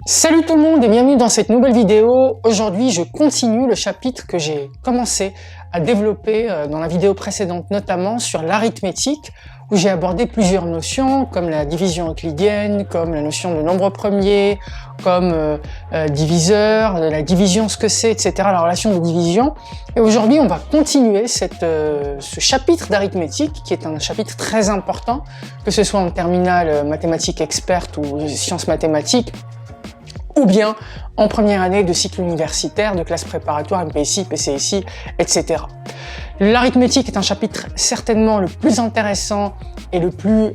Salut tout le monde et bienvenue dans cette nouvelle vidéo. Aujourd'hui, je continue le chapitre que j'ai commencé à développer dans la vidéo précédente, notamment sur l'arithmétique, où j'ai abordé plusieurs notions comme la division euclidienne, comme la notion de nombre premier, comme diviseur, la division, ce que c'est, etc., la relation de division. Et aujourd'hui, on va continuer ce chapitre d'arithmétique, qui est un chapitre très important, que ce soit en terminale mathématiques experte ou sciences mathématiques, ou bien en première année de cycle universitaire, de classe préparatoire, MPSI, PCSI, etc. L'arithmétique est un chapitre certainement le plus intéressant et le plus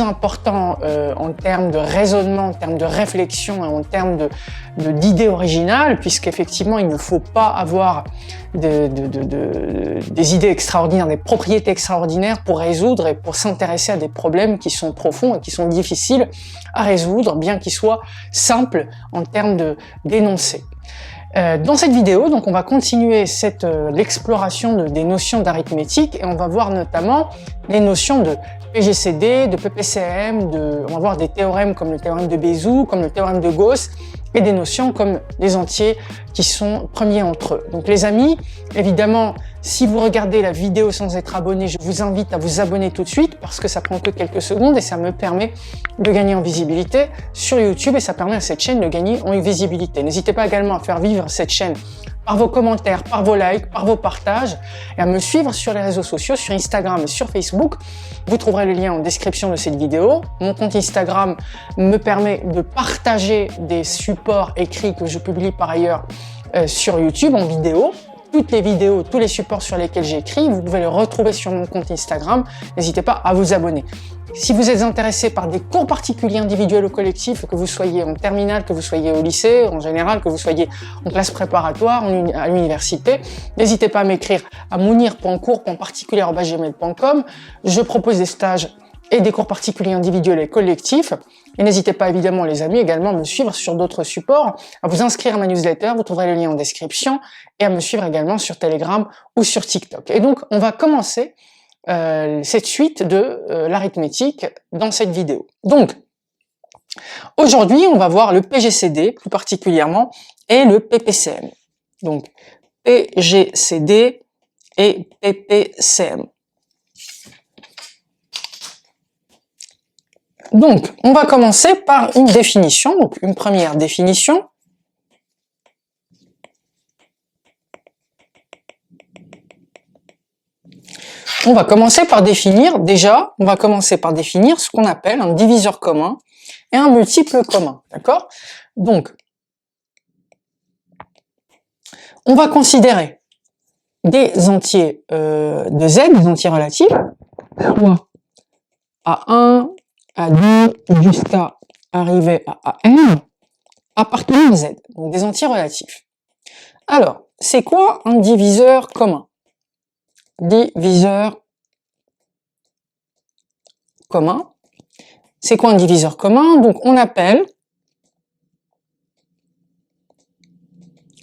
important en termes de raisonnement, en termes de réflexion et en termes d'idées originales, puisqu'effectivement il ne faut pas avoir des idées extraordinaires, des propriétés extraordinaires pour résoudre et pour s'intéresser à des problèmes qui sont profonds et qui sont difficiles à résoudre, bien qu'ils soient simples en termes d'énoncés. Dans cette vidéo, donc, on va continuer l'exploration des notions d'arithmétique et on va voir notamment les notions de PGCD, de PPCM, on va voir des théorèmes comme le théorème de Bézout, comme le théorème de Gauss et des notions comme les entiers qui sont premiers entre eux. Donc les amis, évidemment, si vous regardez la vidéo sans être abonné, je vous invite à vous abonner tout de suite parce que ça prend que quelques secondes et ça me permet de gagner en visibilité sur YouTube et ça permet à cette chaîne de gagner en visibilité. N'hésitez pas également à faire vivre cette chaîne par vos commentaires, par vos likes, par vos partages et à me suivre sur les réseaux sociaux, sur Instagram et sur Facebook. Vous trouverez le lien en description de cette vidéo. Mon compte Instagram me permet de partager des supports écrits que je publie par ailleurs sur YouTube en vidéo. Toutes les vidéos, tous les supports sur lesquels j'écris, vous pouvez les retrouver sur mon compte Instagram. N'hésitez pas à vous abonner. Si vous êtes intéressé par des cours particuliers individuels ou collectifs, que vous soyez en terminale, que vous soyez au lycée, en général, que vous soyez en classe préparatoire, à l'université, n'hésitez pas à m'écrire à mounir.cours.particulier@gmail.com. Je propose des stages et des cours particuliers individuels et collectifs. Et n'hésitez pas évidemment les amis également à me suivre sur d'autres supports, à vous inscrire à ma newsletter, vous trouverez le lien en description, et à me suivre également sur Telegram ou sur TikTok. Et donc on va commencer cette suite de l'arithmétique dans cette vidéo. Donc aujourd'hui on va voir le PGCD plus particulièrement et le PPCM. Donc PGCD et PPCM. Donc, on va commencer par une définition, donc une première définition. On va commencer par définir ce qu'on appelle un diviseur commun et un multiple commun, d'accord? Donc, on va considérer des entiers de Z, des entiers relatifs, soit A1, A2 jusqu'à arriver à AN appartenant à Z, donc des entiers relatifs. Alors, c'est quoi un diviseur commun? Diviseur commun. C'est quoi un diviseur commun? Donc on appelle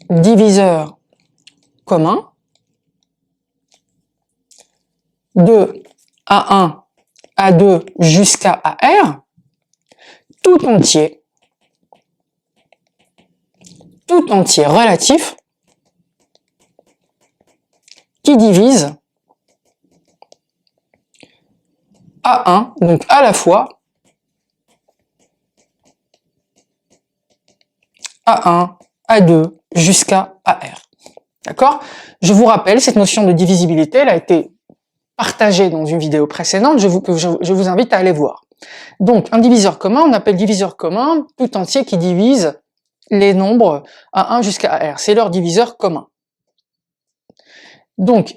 diviseur commun de A1, A2 jusqu'à AR, tout entier relatif qui divise A1, donc à la fois A1, A2 jusqu'à AR. D'accord? Je vous rappelle, cette notion de divisibilité, elle a été partagée dans une vidéo précédente, je vous invite à aller voir. Donc, un diviseur commun, on appelle diviseur commun tout entier qui divise les nombres A1 jusqu'à AR. C'est leur diviseur commun. Donc,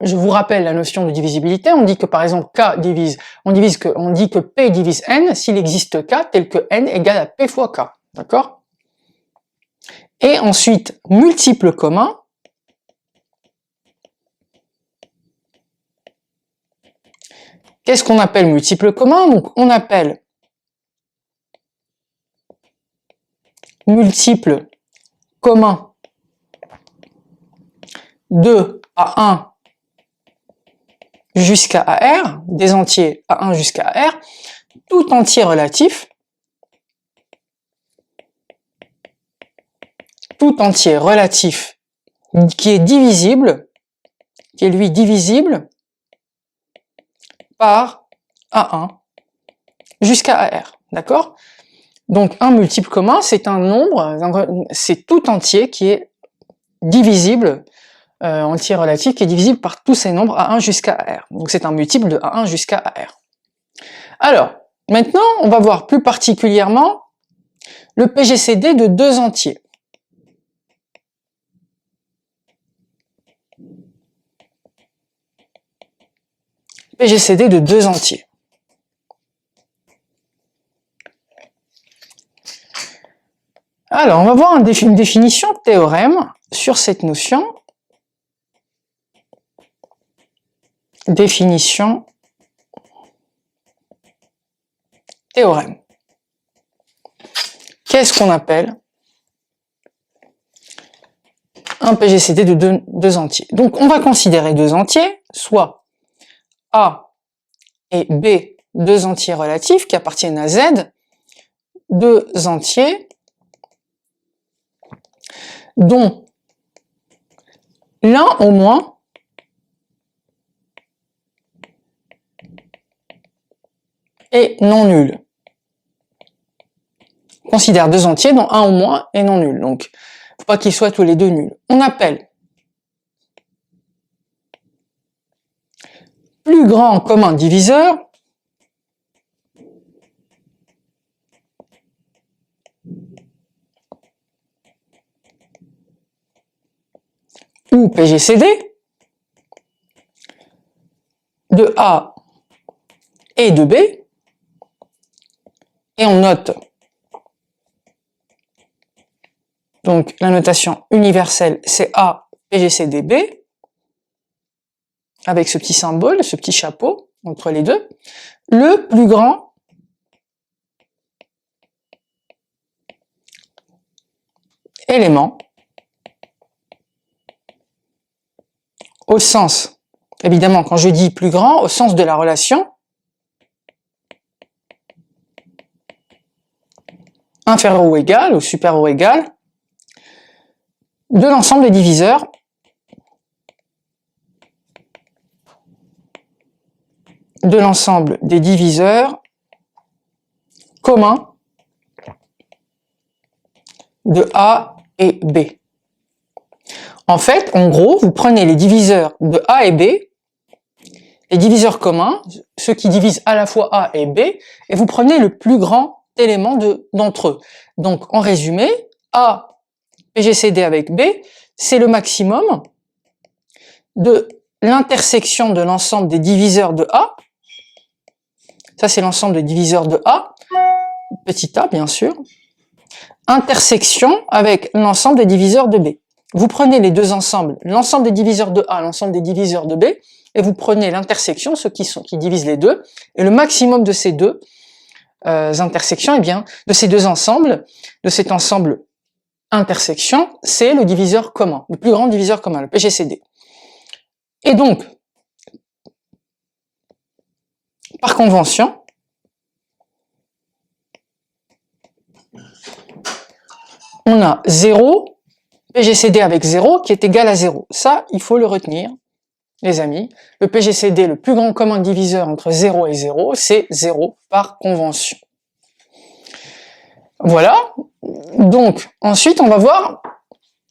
je vous rappelle la notion de divisibilité. On dit que par exemple K divise, on dit que P divise N s'il existe K tel que N égale à P fois K. D'accord? Et ensuite, multiple commun. Qu'est-ce qu'on appelle multiple commun? Donc, on appelle multiple commun de A1 jusqu'à AR, des entiers A1 jusqu'à AR, tout entier relatif tout entier relatif qui est divisible, qui est lui divisible par A1 jusqu'à AR, d'accord? Donc un multiple commun, c'est un nombre, c'est tout entier qui est divisible, entier relatif qui est divisible par tous ces nombres A1 jusqu'à AR. Donc c'est un multiple de A1 jusqu'à AR. Alors, maintenant, on va voir plus particulièrement le PGCD de deux entiers. PGCD de deux entiers. Alors, on va voir une définition de théorème sur cette notion. Définition théorème. Qu'est-ce qu'on appelle un PGCD de deux entiers? Donc, on va considérer deux entiers, soit A et B, deux entiers relatifs qui appartiennent à Z, deux entiers dont l'un au moins est non nul. On considère deux entiers dont un au moins est non nul. Donc, faut pas qu'ils soient tous les deux nuls. On appelle plus grand commun diviseur ou PGCD de A et de B, et on note donc la notation universelle c'est A PGCD B, avec ce petit symbole, ce petit chapeau entre les deux, le plus grand élément au sens, évidemment quand je dis plus grand, au sens de la relation inférieur ou égal, ou supérieur ou égal, de l'ensemble des diviseurs communs de A et B. En fait, en gros, vous prenez les diviseurs de A et B, les diviseurs communs, ceux qui divisent à la fois A et B, et vous prenez le plus grand élément d'entre eux. Donc, en résumé, A PGCD avec B, c'est le maximum de l'intersection de l'ensemble des diviseurs de A. Ça, c'est l'ensemble des diviseurs de A, petit a bien sûr, intersection avec l'ensemble des diviseurs de B. Vous prenez les deux ensembles, l'ensemble des diviseurs de A, l'ensemble des diviseurs de B, et vous prenez l'intersection, ceux qui divisent les deux, et le maximum de ces deux intersections, eh bien, de ces deux ensembles, de cet ensemble intersection, c'est le diviseur commun, le plus grand diviseur commun, le PGCD. Et donc, par convention, on a 0, PGCD avec 0 qui est égal à 0. Ça, il faut le retenir, les amis. Le PGCD, le plus grand commun diviseur entre 0 et 0, c'est 0 par convention. Voilà. Donc, ensuite, on va voir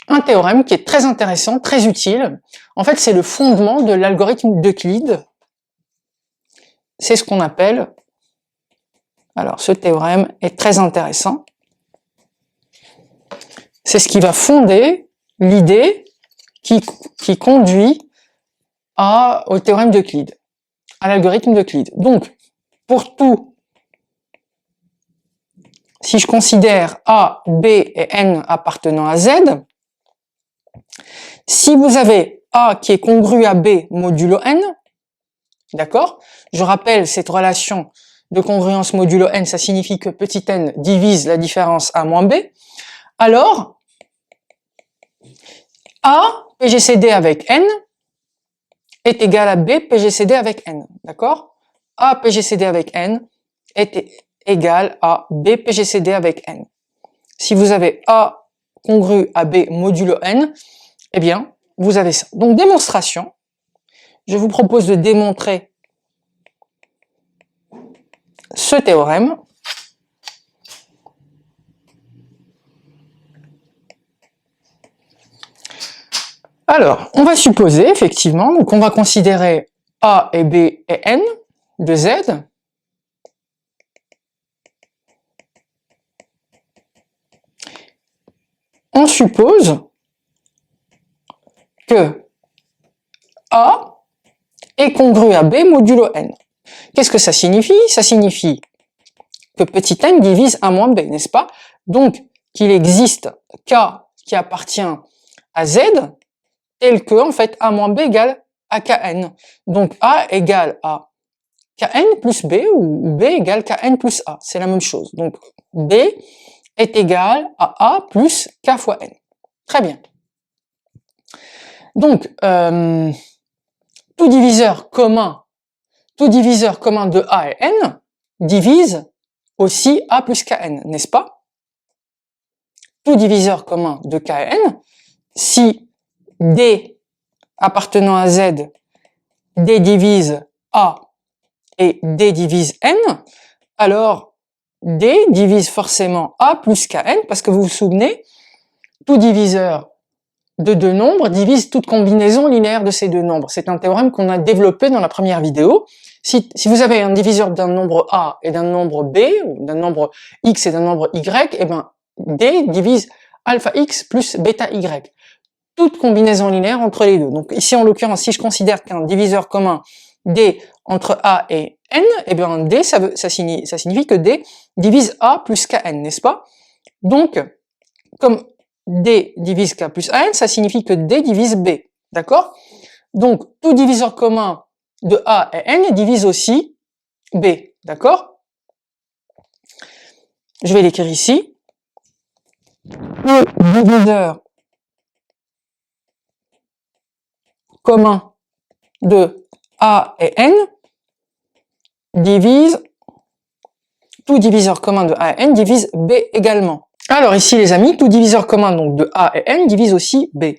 un théorème qui est très intéressant, très utile. En fait, c'est le fondement de l'algorithme d'Euclide. C'est ce qu'on appelle... Alors, ce théorème est très intéressant. C'est ce qui va fonder l'idée qui conduit au théorème d'Euclide, à l'algorithme d'Euclide. Donc, pour tout, si je considère A, B et N appartenant à Z, si vous avez A qui est congru à B modulo N, d'accord? Je rappelle cette relation de congruence modulo N, ça signifie que petit n divise la différence A moins B. Alors, A PGCD avec N est égal à B PGCD avec N, d'accord? A PGCD avec N est égal à B PGCD avec N. Si vous avez A congru à B modulo n, eh bien, vous avez ça. Donc, démonstration. Je vous propose de démontrer ce théorème. Alors, on va supposer, effectivement, donc on va considérer A et B et N de Z. On suppose que A est congru à B modulo N. Qu'est-ce que ça signifie? Ça signifie que petit n divise A moins B, n'est-ce pas? Donc, qu'il existe K qui appartient à Z, tel que, en fait, A moins B égale à Kn. Donc, A égale à Kn plus B, ou B égale Kn plus A. C'est la même chose. Donc, B est égal à A plus K fois N. Très bien. Donc, tout diviseur commun de A et N divise aussi A plus Kn, n'est-ce pas? Tout diviseur commun de K et N, si D appartenant à Z, D divise A et D divise N, alors D divise forcément A plus Kn, parce que vous vous souvenez, tout diviseur de deux nombres divise toute combinaison linéaire de ces deux nombres. C'est un théorème qu'on a développé dans la première vidéo. Si vous avez un diviseur d'un nombre A et d'un nombre B, ou d'un nombre X et d'un nombre Y, eh ben, D divise alpha X plus bêta Y. Toute combinaison linéaire entre les deux. Donc ici, en l'occurrence, si je considère qu'un diviseur commun D entre A et N, eh bien D, ça signifie que D divise A plus Kn, n'est-ce pas? Donc, comme D divise K plus AN, ça signifie que D divise B, d'accord? Donc, tout diviseur commun de A et N divise aussi B, d'accord? Je vais l'écrire ici. Tout diviseur commun de A et N divise, tout diviseur commun de A et N divise B également. Alors ici les amis, tout diviseur commun donc de A et N divise aussi B.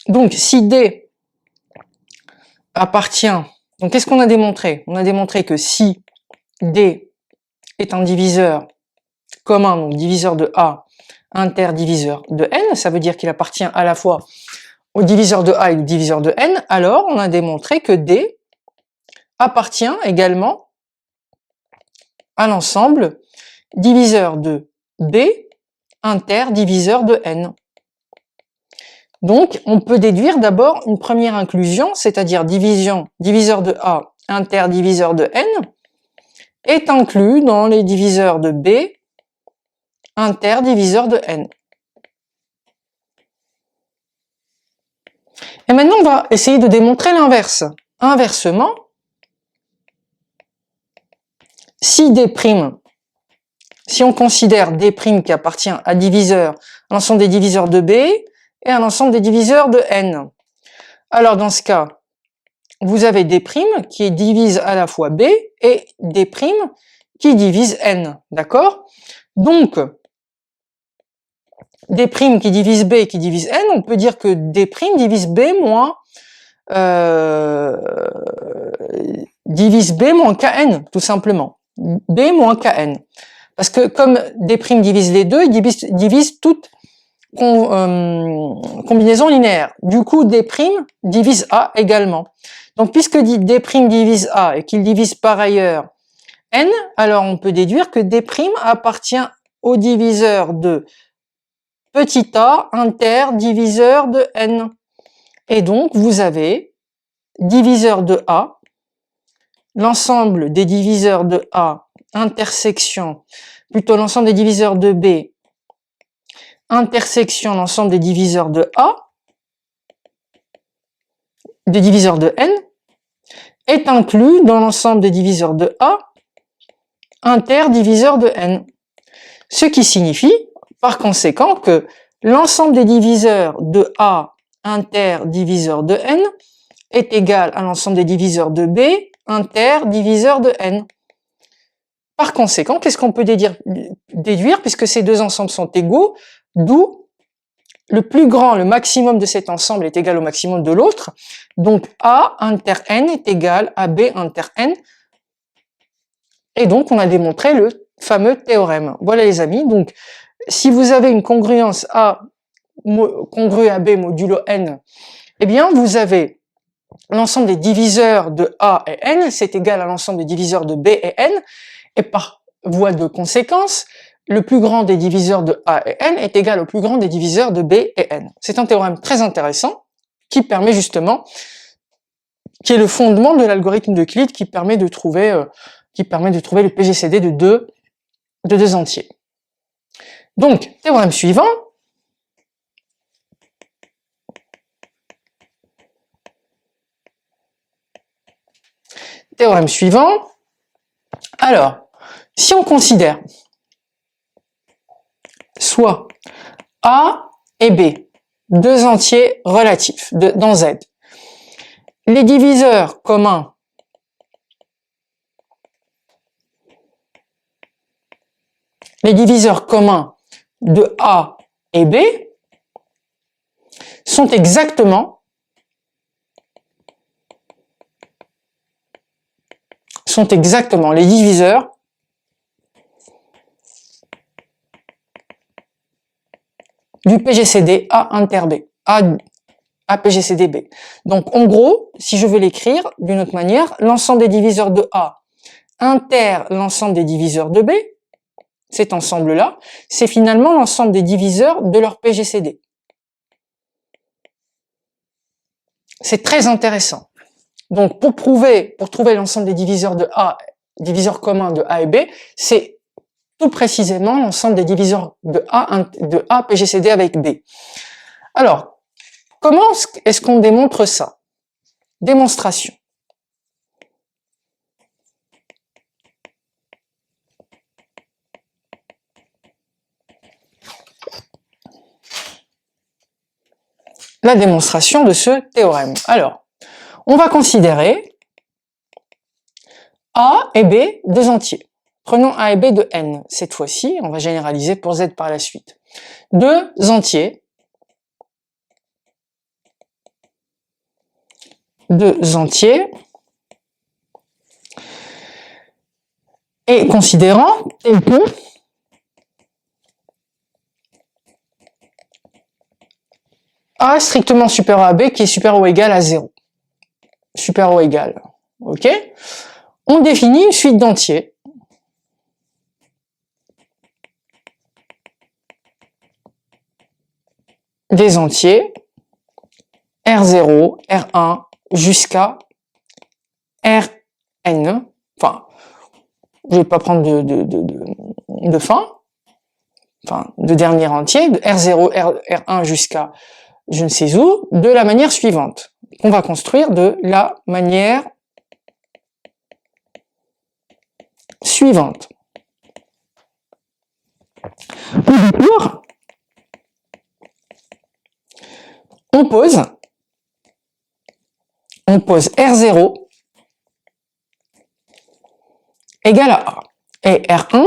Donc si D appartient, donc qu'est-ce qu'on a démontré? On a démontré que si D est un diviseur commun, donc diviseur de A, interdiviseur de N, ça veut dire qu'il appartient à la fois au diviseur de A et au diviseur de N, alors on a démontré que D appartient également à l'ensemble diviseur de B, interdiviseur de N. Donc, on peut déduire d'abord une première inclusion, c'est-à-dire diviseur de A, interdiviseur de N, est inclus dans les diviseurs de B, interdiviseur de N. Et maintenant, on va essayer de démontrer l'inverse. Inversement, si D', si on considère D' qui appartient à l'ensemble des diviseurs de B et à l'ensemble des diviseurs de N, alors dans ce cas, vous avez D' qui divise à la fois B et D' qui divise N, d'accord? Donc, D' qui divise B qui divise N, on peut dire que D' divise B moins Kn, tout simplement. B moins Kn. Parce que comme D' divise les deux, il divise toute combinaison linéaire. Du coup, D' divise A également. Donc, puisque D' divise A et qu'il divise par ailleurs N, alors on peut déduire que D' appartient au diviseur de petit a interdiviseur de N. Et donc, vous avez diviseur de A, l'ensemble des diviseurs de A, intersection, plutôt l'ensemble des diviseurs de B, intersection l'ensemble des diviseurs de A, des diviseurs de N, est inclus dans l'ensemble des diviseurs de A, interdiviseur de N. Ce qui signifie, par conséquent, que l'ensemble des diviseurs de A, interdiviseur de N, est égal à l'ensemble des diviseurs de B, interdiviseur de N. Par conséquent, qu'est-ce qu'on peut déduire puisque ces deux ensembles sont égaux, d'où le plus grand, le maximum de cet ensemble est égal au maximum de l'autre. Donc A inter n est égal à B inter n. Et donc on a démontré le fameux théorème. Voilà les amis. Donc si vous avez une congruence A congrue à B modulo n, eh bien vous avez l'ensemble des diviseurs de A et n, c'est égal à l'ensemble des diviseurs de B et n. Et par voie de conséquence, le plus grand des diviseurs de A et n est égal au plus grand des diviseurs de B et n. C'est un théorème très intéressant qui permet justement, qui est le fondement de l'algorithme d'Euclide qui permet de trouver le PGCD de deux entiers. Donc, théorème suivant. Théorème suivant. Alors, si on considère soit A et B, deux entiers relatifs dans Z, les diviseurs communs de A et B sont exactement les diviseurs du PGCD A inter B, A PGCD B. Donc en gros, si je veux l'écrire d'une autre manière, l'ensemble des diviseurs de A inter l'ensemble des diviseurs de B, cet ensemble-là, c'est finalement l'ensemble des diviseurs de leur PGCD. C'est très intéressant. Donc pour trouver l'ensemble des diviseurs de A, diviseurs communs de A et B, c'est tout précisément l'ensemble des diviseurs de A PGCD avec B. Alors, comment est-ce qu'on démontre ça? Démonstration. La démonstration de ce théorème. Alors, on va considérer A et B deux entiers. Prenons A et B de n. Cette fois-ci, on va généraliser pour Z par la suite. Deux entiers. Et considérant tel que A strictement supérieur à B qui est supérieur ou égal à 0. Supérieur ou égal. Ok? On définit une suite d'entiers. Des entiers R0, R1 jusqu'à Rn. Enfin, je vais pas prendre de fin. Enfin, de dernier entier, de R0, R1 jusqu'à je ne sais où, de la manière suivante. On va construire de la manière suivante. On pose R0 égale à A et R1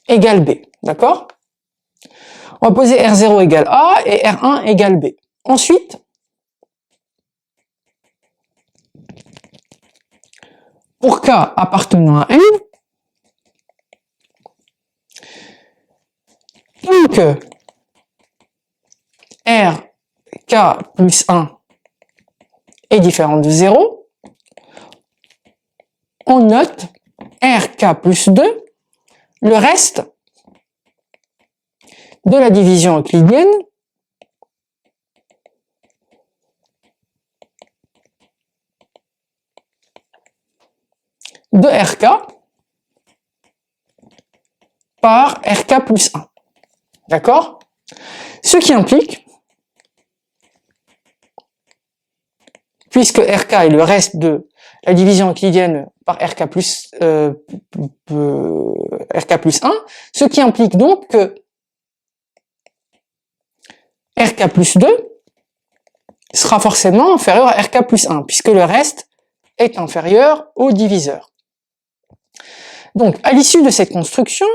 égale B. D'accord? On va poser R0 égale A et R1 égale B. Ensuite, pour K appartenant à N, tant que RK plus 1 est différent de 0, on note RK plus 2, le reste de la division euclidienne de RK par RK plus 1. D'accord? Ce qui implique, puisque RK est le reste de la division euclidienne par RK plus 1, ce qui implique donc que RK plus 2 sera forcément inférieur à RK plus 1, puisque le reste est inférieur au diviseur. Donc, à l'issue de cette construction,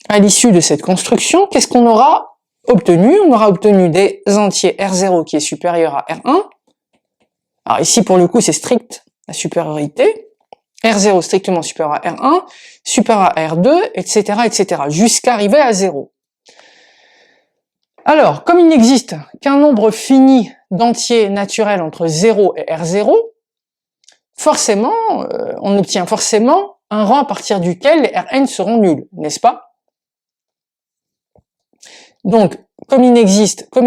à l'issue de cette construction, qu'est-ce qu'on aura obtenu? On aura obtenu des entiers R0 qui est supérieur à R1. Alors ici, pour le coup, c'est strict la supériorité. R0 strictement supérieur à R1, supérieur à R2, etc., jusqu'à arriver à 0. Alors, comme il n'existe qu'un nombre fini d'entiers naturels entre 0 et R0, forcément, on obtient forcément un rang à partir duquel les Rn seront nuls, n'est-ce pas? Donc, comme il n'existe qu'un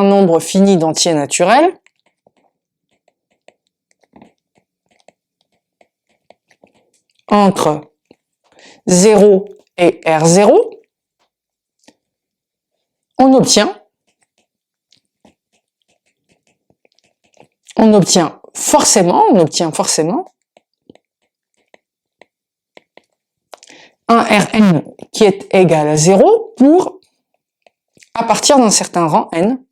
nombre fini d'entiers naturels, entre 0 et R0, on obtient forcément un Rn qui est égal à 0 à partir d'un certain rang n,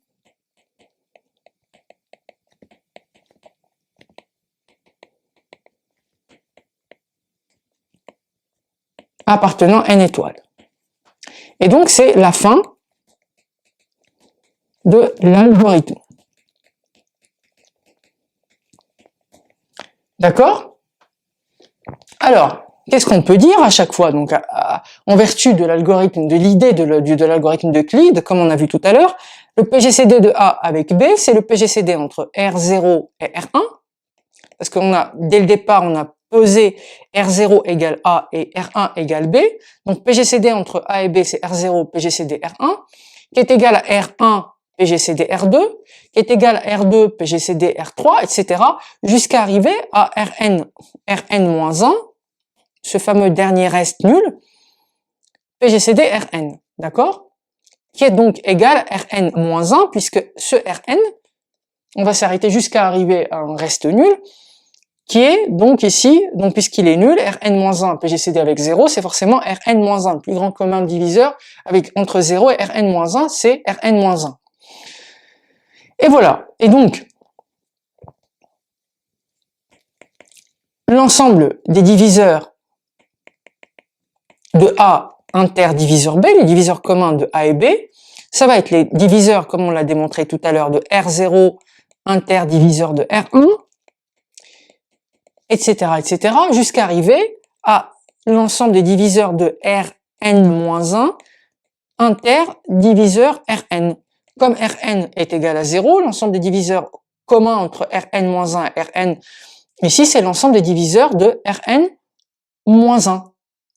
appartenant n étoiles. Et donc, c'est la fin de l'algorithme. D'accord? Alors, qu'est-ce qu'on peut dire à chaque fois? Donc, en vertu de l'algorithme, de l'idée de l'algorithme d'Euclide, comme on a vu tout à l'heure, le PGCD de A avec B, c'est le PGCD entre R0 et R1, parce dès le départ, on a posé R0 égale A et R1 égale B. Donc, PGCD entre A et B, c'est R0 PGCD R1, qui est égal à R1 PGCD R2, qui est égal à R2 PGCD R3, etc., jusqu'à arriver à Rn-1, ce fameux dernier reste nul, PGCD Rn, d'accord? Qui est donc égal à Rn-1, puisque ce Rn, on va s'arrêter jusqu'à arriver à un reste nul, qui est donc ici, donc puisqu'il est nul, Rn-1 PGCD avec 0, c'est forcément Rn-1, le plus grand commun diviseur entre 0 et Rn-1, c'est Rn-1. Et voilà. Et donc, l'ensemble des diviseurs de A interdiviseur B, les diviseurs communs de A et B, ça va être les diviseurs, comme on l'a démontré tout à l'heure, de R0 interdiviseur de R1, etc., jusqu'à arriver à l'ensemble des diviseurs de Rn-1 interdiviseur Rn. Comme Rn est égal à 0, l'ensemble des diviseurs communs entre Rn-1 et Rn, ici, c'est l'ensemble des diviseurs de Rn-1,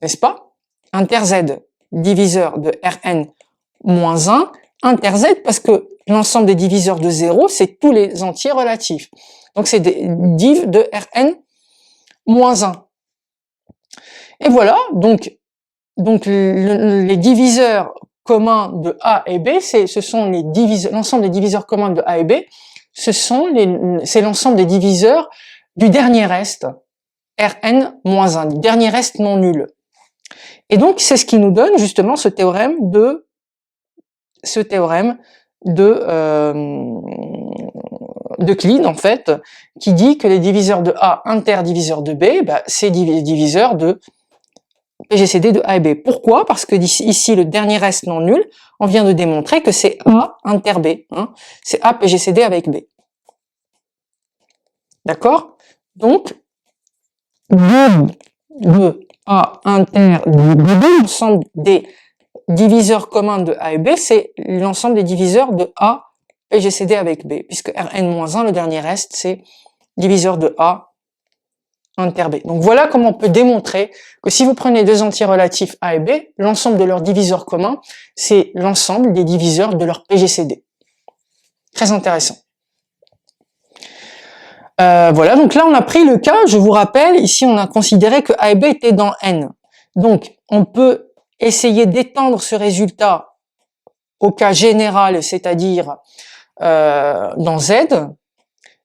n'est-ce pas? Inter Z, diviseur de Rn-1, inter Z, parce que l'ensemble des diviseurs de 0, c'est tous les entiers relatifs. Donc, c'est des div de Rn-1. Et voilà, donc les diviseurs communs de A et B, ce sont l'ensemble des diviseurs communs de A et B, c'est l'ensemble des diviseurs du dernier reste, Rn-1, du dernier reste non nul. Et donc, c'est ce qui nous donne justement ce théorème d'Euclide, en fait, qui dit que les diviseurs de A interdiviseurs de B, c'est des diviseurs de PGCD de A et B. Pourquoi? Parce que ici, le dernier reste non nul, on vient de démontrer que c'est A inter B. Hein, c'est A PGCD avec B. D'accord? Donc, de A inter B, l'ensemble des diviseurs communs de A et B, c'est l'ensemble des diviseurs de A PGCD avec B, puisque Rn-1, le dernier reste, c'est diviseur de A inter B. Donc voilà comment on peut démontrer que si vous prenez deux entiers relatifs A et B, l'ensemble de leurs diviseurs communs, c'est l'ensemble des diviseurs de leur PGCD. Très intéressant. Voilà, donc là on a pris le cas, je vous rappelle, ici on a considéré que A et B étaient dans N. Donc on peut essayer d'étendre ce résultat au cas général, c'est-à-dire dans Z.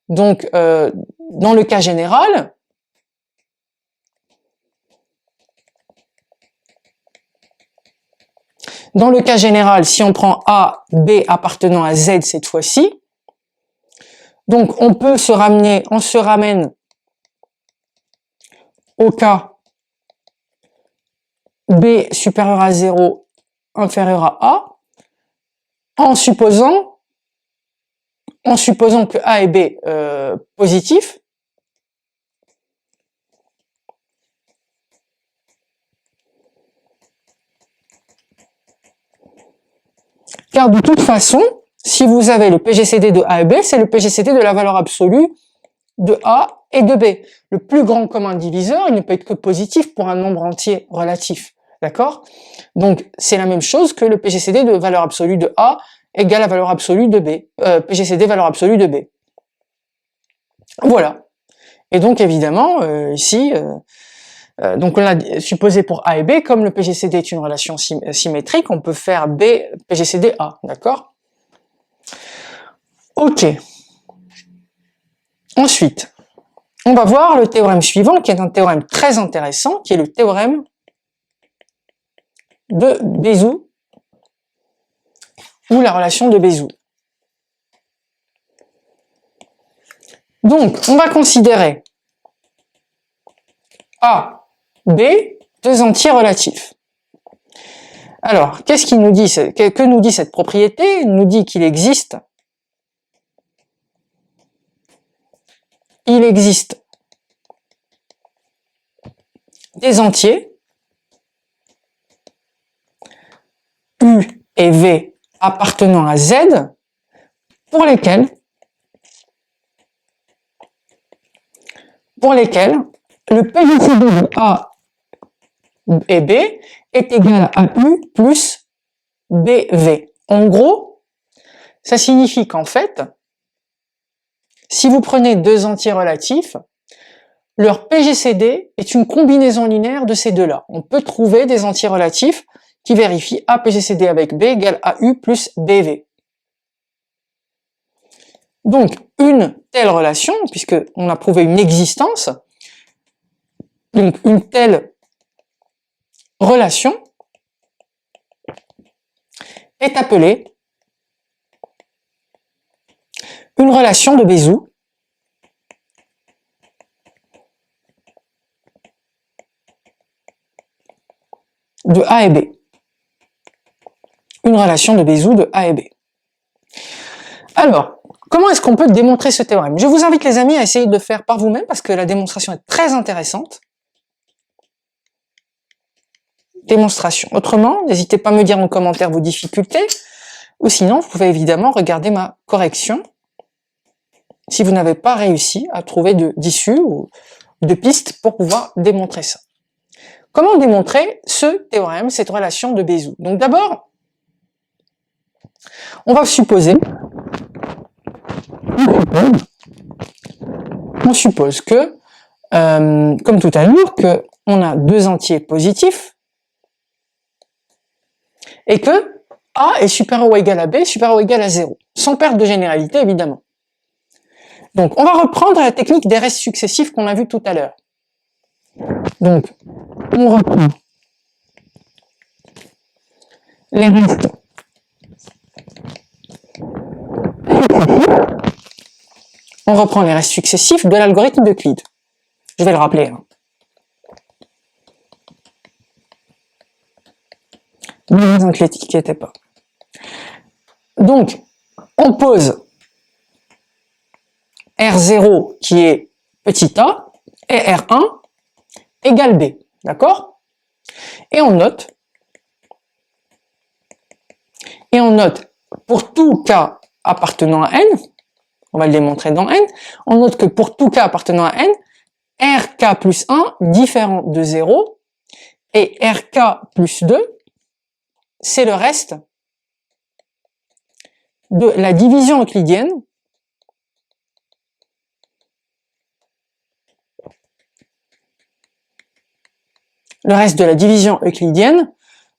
Donc dans le cas général, Dans le cas général, si on prend A, B appartenant à Z cette fois-ci, donc on se ramène au cas B supérieur à 0, inférieur à A, en supposant que A et B positifs, car de toute façon, si vous avez le PGCD de A et B, c'est le PGCD de la valeur absolue de A et de B. Le plus grand commun diviseur, il ne peut être que positif pour un nombre entier relatif. D'accord? Donc, c'est la même chose que le PGCD de valeur absolue de A égale à valeur absolue de B. PGCD valeur absolue de B. Voilà. Et donc, évidemment, ici, donc on a supposé pour A et B, comme le PGCD est une relation symétrique, on peut faire B, PGCD A. D'accord? Ok. Ensuite, on va voir le théorème suivant, qui est un théorème très intéressant, qui est le théorème de Bézout, ou la relation de Bézout. Donc, on va considérer A, B, deux entiers relatifs. Alors, qu'est-ce qu'il nous dit? Que nous dit cette propriété? Il nous dit qu'il existe des entiers U et V appartenant à Z pour lesquels le PGCD de A et B est égal à U plus BV. En gros, ça signifie qu'en fait, si vous prenez deux entiers relatifs, leur PGCD est une combinaison linéaire de ces deux-là. On peut trouver des entiers relatifs qui vérifient A PGCD avec B égale AU plus BV. Donc, une telle relation, puisque on a prouvé une existence, donc une telle relation est appelée une relation de Bézout de A et B. Une relation de Bézout de A et B. Alors, comment est-ce qu'on peut démontrer ce théorème? Je vous invite les amis à essayer de le faire par vous-même parce que la démonstration est très intéressante. Démonstration. Autrement, n'hésitez pas à me dire en commentaire vos difficultés ou sinon vous pouvez évidemment regarder ma correction si vous n'avez pas réussi à trouver d'issue ou de pistes pour pouvoir démontrer ça. Comment démontrer ce théorème, cette relation de Bézout? Donc d'abord, on va supposer, que, comme tout à l'heure, que on a deux entiers positifs et que A est supérieur ou égal à B, supérieur ou égal à 0, sans perte de généralité évidemment. Donc on va reprendre la technique des restes successifs qu'on a vu tout à l'heure. Donc on reprend les restes successifs de l'algorithme d'Euclide. Je vais le rappeler. Ne vous inquiétez pas. Donc, on pose R0 qui est petit a et R1 égale B. D'accord? Et on note pour tout cas appartenant à N, on va le démontrer dans N, on note que pour tout cas appartenant à N, RK plus 1 différent de 0 et RK plus 2, c'est le reste de la division euclidienne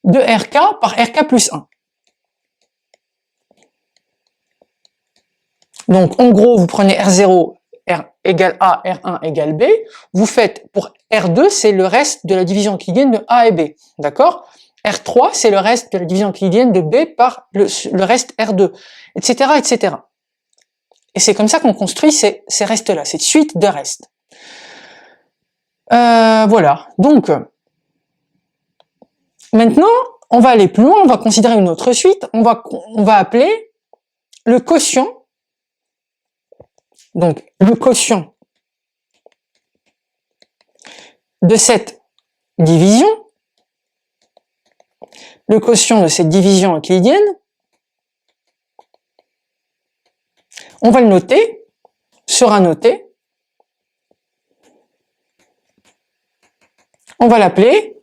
de RK par RK plus 1. Donc, en gros, vous prenez R0, R égale A, R1 égale B. Vous faites, pour R2, c'est le reste de la division euclidienne de A et B. D'accord? R3, c'est le reste de la division euclidienne de B par le reste R2, etc., etc. Et c'est comme ça qu'on construit ces restes-là, cette suite de restes. Voilà. Donc, maintenant, on va aller plus loin, on va considérer une autre suite, on va appeler le quotient. Donc, le quotient de cette division, le quotient de cette division euclidienne, on va le noter, sera noté, on va l'appeler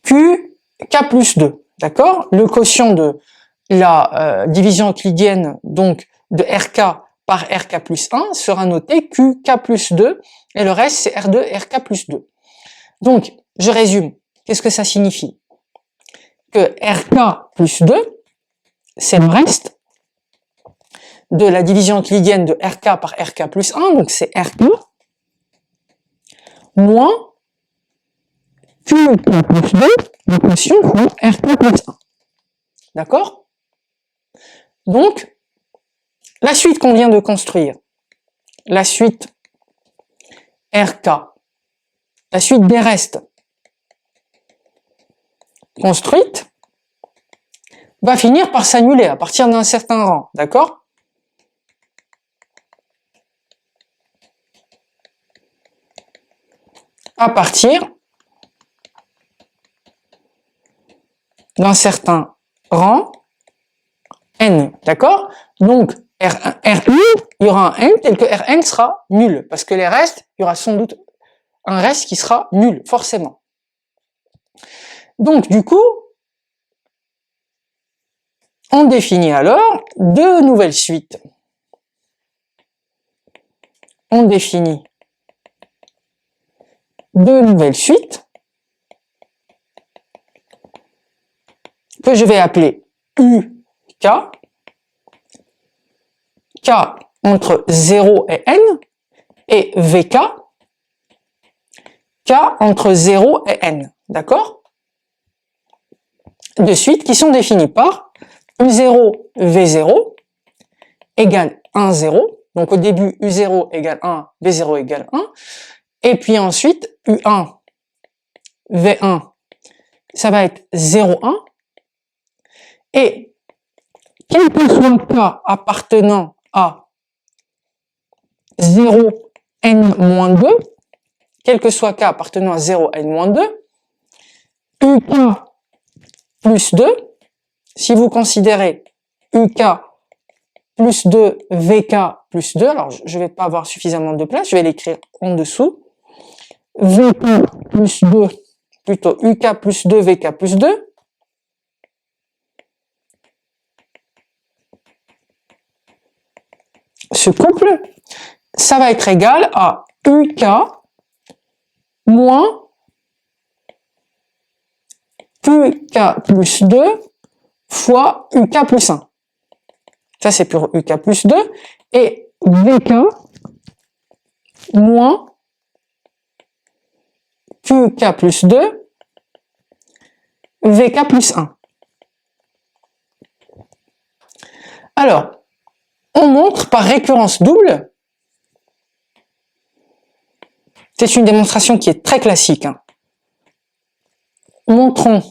QK plus 2, d'accord? Le quotient de la division euclidienne, donc de RK par RK plus 1, sera noté QK plus 2, et le reste c'est R2 RK plus 2. Donc, je résume, qu'est-ce que ça signifie? Que RK plus 2, c'est le reste de la division euclidienne de RK par RK plus 1, donc c'est RK, moins QK plus 2, le quotient fois RK plus 1. D'accord? Donc, la suite qu'on vient de construire, la suite RK, la suite des restes construite, va finir par s'annuler à partir d'un certain rang, d'accord? À partir d'un certain rang n, d'accord? Donc, Rn, il y aura un n tel que Rn sera nul, parce que les restes, il y aura sans doute un reste qui sera nul, forcément. Donc, du coup, on définit alors deux nouvelles suites. On définit deux nouvelles suites que je vais appeler UK, K entre 0 et N, et VK, K entre 0 et N, d'accord? Deux suites qui sont définies par U0, V0 égale 1, 0. Donc au début, U0 égale 1, V0 égale 1. Et puis ensuite, U1, V1, ça va être 0, 1. Et quel que soit le cas appartenant à 0, n-2, quel que soit le cas appartenant à 0, n-2, UK plus 2, si vous considérez UK plus 2, VK plus 2, alors je ne vais pas avoir suffisamment de place, je vais l'écrire en dessous, VK plus 2, plutôt UK plus 2, VK plus 2, ce couple, ça va être égal à UK moins UK plus 2 fois UK plus 1. Ça, c'est pour UK plus 2. Et VK moins QK plus 2, VK plus 1. Alors, on montre par récurrence double. C'est une démonstration qui est très classique. Montrons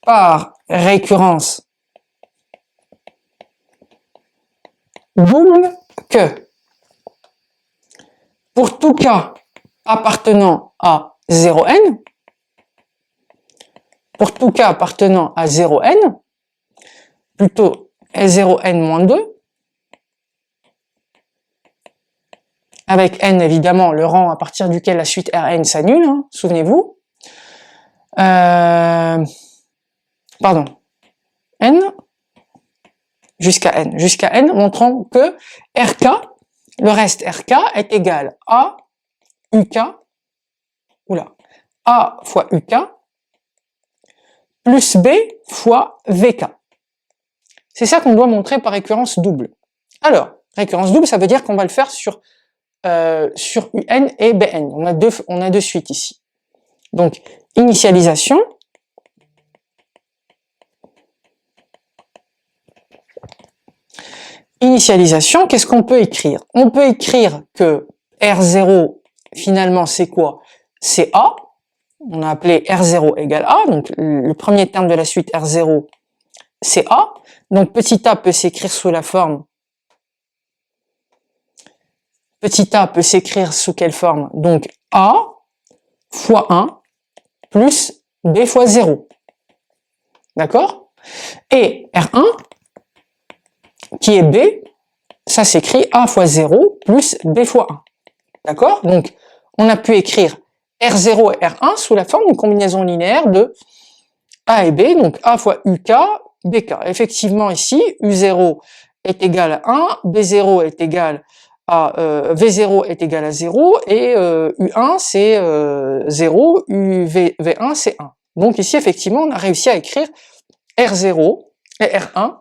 par récurrence double que pour tout cas appartenant à 0n, pour tout cas appartenant à 0n, plutôt 0n-2, avec n évidemment le rang à partir duquel la suite Rn s'annule, souvenez-vous. Pardon, n jusqu'à n, montrant que Rk, le reste Rk est égal à UK, A fois UK, plus B fois VK. C'est ça qu'on doit montrer par récurrence double. Alors, récurrence double, ça veut dire qu'on va le faire sur UN et BN. On a deux suites ici. Donc, initialisation. Initialisation, qu'est-ce qu'on peut écrire? On peut écrire que R0, finalement, c'est quoi? C'est A. On a appelé R0 égale A. Donc, le premier terme de la suite R0, c'est A. Donc, petit a peut s'écrire sous la forme. Petit a peut s'écrire sous quelle forme? Donc, A fois 1 plus B fois 0. D'accord? Et R1, qui est B, ça s'écrit A fois 0 plus B fois 1. D'accord? Donc, on a pu écrire R0 et R1 sous la forme d'une combinaison linéaire de A et B, donc A fois UK, BK. Effectivement, ici, U0 est égal à 1, B0 est égal à V0 est égal à 0, et U1 c'est 0, V1 c'est 1. Donc ici, effectivement, on a réussi à écrire R0 et R1.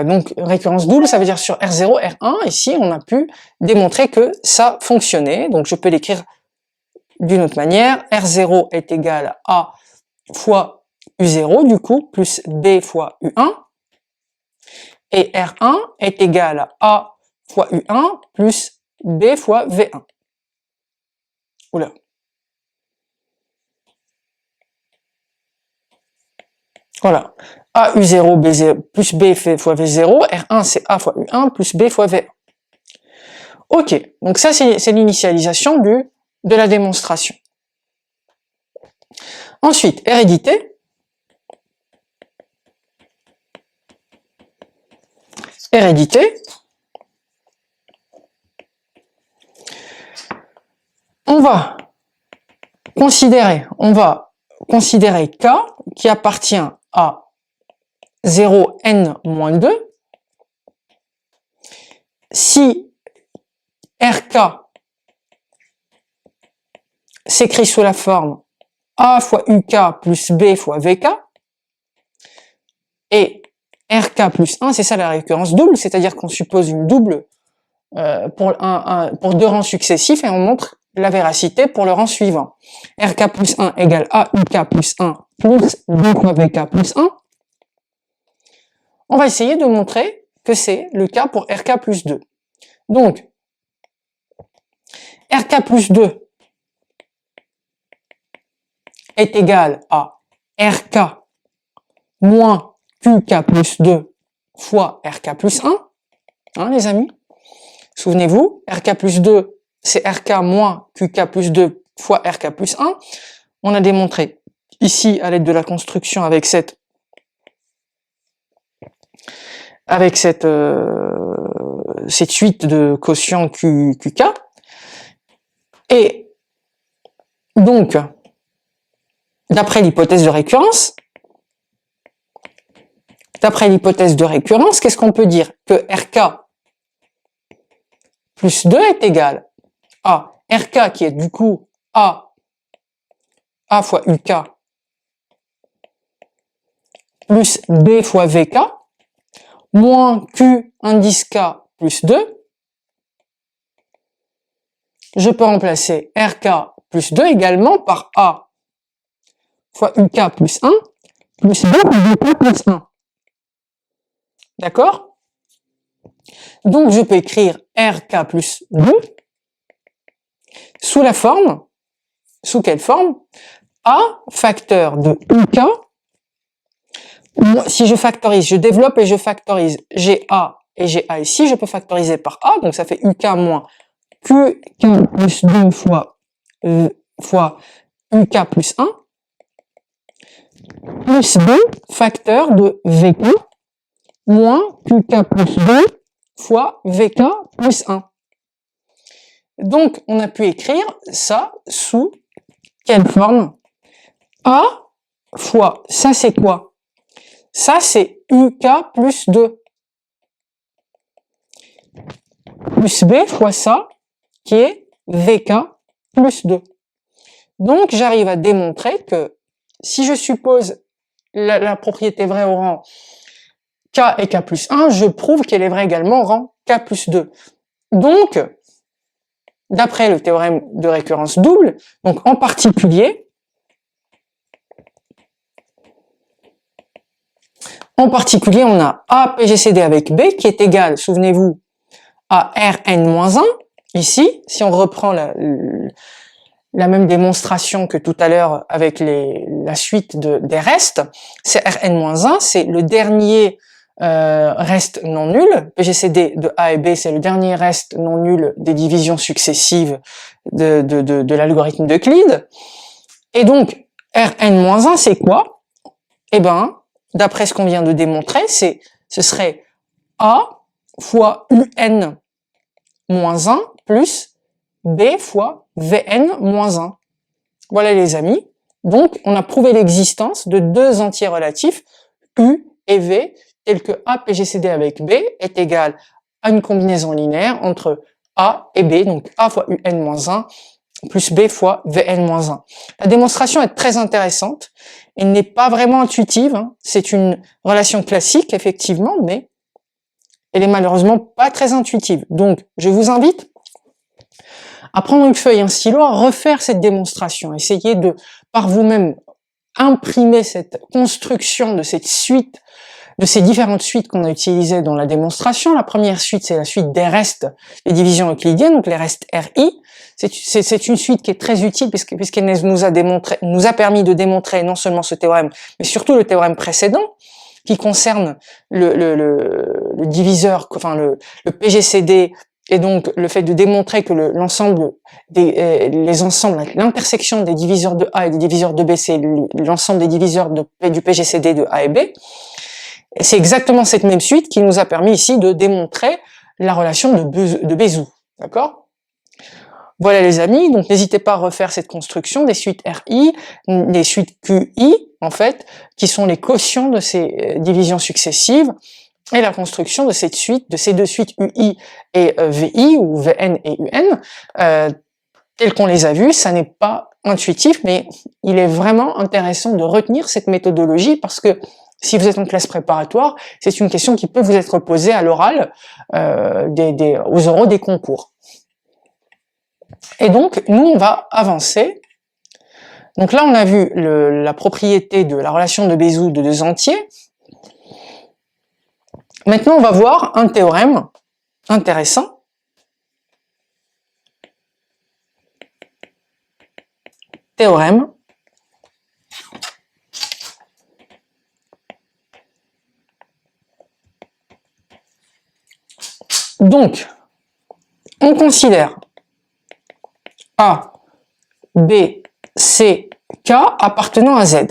Donc récurrence double, ça veut dire sur R0, R1, ici on a pu démontrer que ça fonctionnait, donc je peux l'écrire d'une autre manière, R0 est égal à A fois U0 du coup, plus B fois U1, et R1 est égal à A fois U1 plus B fois V1. Oula. Voilà. A U0 B0 plus B fois V0, R1 c'est A fois U1 plus B fois V1. Ok, donc ça c'est l'initialisation de la démonstration. Ensuite, hérédité. Hérédité. On va considérer K qui appartient à 0n-2 si RK s'écrit sous la forme A fois UK plus B fois VK, et RK plus 1, c'est ça la récurrence double, c'est-à-dire qu'on suppose une double pour deux rangs successifs et on montre la véracité pour le rang suivant. RK plus 1 égale A UK plus 1 plus B fois VK plus 1. On va essayer de montrer que c'est le cas pour RK plus 2. Donc, RK plus 2 est égal à RK moins QK plus 2 fois RK plus 1. Hein, les amis? Souvenez-vous, RK plus 2, c'est RK moins QK plus 2 fois RK plus 1. On a démontré ici, à l'aide de la construction avec cette suite de quotient QK. Et donc, d'après l'hypothèse de récurrence, qu'est-ce qu'on peut dire? Que RK plus 2 est égal à RK qui est du coup A fois UK plus B fois VK moins Q indice K plus 2. Je peux remplacer RK plus 2 également par A fois UK plus 1 plus B fois VK plus 1. D'accord? Donc je peux écrire RK plus 2 sous la forme, sous quelle forme? A facteur de UK. Si je factorise, je développe et je factorise GA et GA ici, je peux factoriser par A, donc ça fait UK moins QK plus 2 fois UK plus 1, plus B facteur de VK moins QK plus 2 fois VK plus 1. Donc, on a pu écrire ça sous quelle forme? A fois, ça c'est quoi? Ça c'est UK plus 2. Plus B fois ça, qui est VK plus 2. Donc, j'arrive à démontrer que si je suppose la propriété vraie au rang K et K plus 1, je prouve qu'elle est vraie également au rang K plus 2. Donc, d'après le théorème de récurrence double. Donc en particulier, on a A PGCD avec B qui est égal, souvenez-vous, à Rn-1. Ici, si on reprend la même démonstration que tout à l'heure avec la suite des restes, c'est Rn-1, c'est le dernier reste non nul. PGCD de A et B, c'est le dernier reste non nul des divisions successives de l'algorithme d'Euclide. Et donc, Rn-1, c'est quoi? Eh ben, d'après ce qu'on vient de démontrer, ce serait A fois UN moins 1 plus B fois Vn moins 1. Voilà les amis. Donc, on a prouvé l'existence de deux entiers relatifs, U et V, tels que A PGCD avec B est égal à une combinaison linéaire entre A et B, donc A fois UN moins 1 plus B fois Vn moins 1. La démonstration est très intéressante. Elle n'est pas vraiment intuitive. Hein. C'est une relation classique, effectivement, mais elle est malheureusement pas très intuitive. Donc, je vous invite à prendre une feuille et un stylo, à refaire cette démonstration. Essayez de, par vous-même, imprimer cette construction de cette suite, de ces différentes suites qu'on a utilisées dans la démonstration. La première suite, c'est la suite des restes des divisions euclidiennes, donc les restes RI. C'est une suite qui est très utile puisqu'elle nous a permis de démontrer non seulement ce théorème, mais surtout le théorème précédent, qui concerne le diviseur, enfin le PGCD, et donc le fait de démontrer que l'ensemble l'intersection des diviseurs de A et des diviseurs de B, c'est l'ensemble des diviseurs du PGCD de A et B. C'est exactement cette même suite qui nous a permis ici de démontrer la relation de Bézout. D'accord? Voilà les amis, donc n'hésitez pas à refaire cette construction des suites RI, des suites QI, en fait, qui sont les quotients de ces divisions successives, et la construction de cette suite, de ces deux suites UI et VI, ou Vn et UN, telles qu'on les a vues. Ça n'est pas intuitif, mais il est vraiment intéressant de retenir cette méthodologie, parce que si vous êtes en classe préparatoire, c'est une question qui peut vous être posée à l'oral, aux oraux des concours. Et donc, nous, on va avancer. Donc là, on a vu la propriété de la relation de Bézout de deux entiers. Maintenant, on va voir un théorème intéressant. Théorème donc, on considère A, B, C, K appartenant à Z.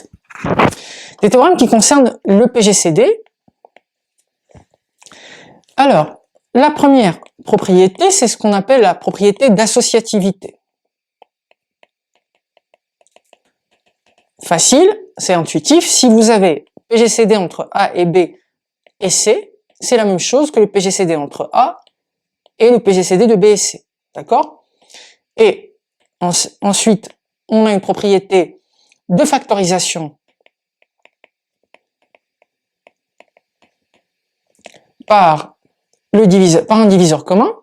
Des théorèmes qui concernent le PGCD. Alors, la première propriété, c'est ce qu'on appelle la propriété d'associativité. Facile, c'est intuitif. Si vous avez PGCD entre A et B et C, c'est la même chose que le PGCD entre A et le PGCD de B et C. D'accord? Et ensuite, on a une propriété de factorisation par un diviseur commun.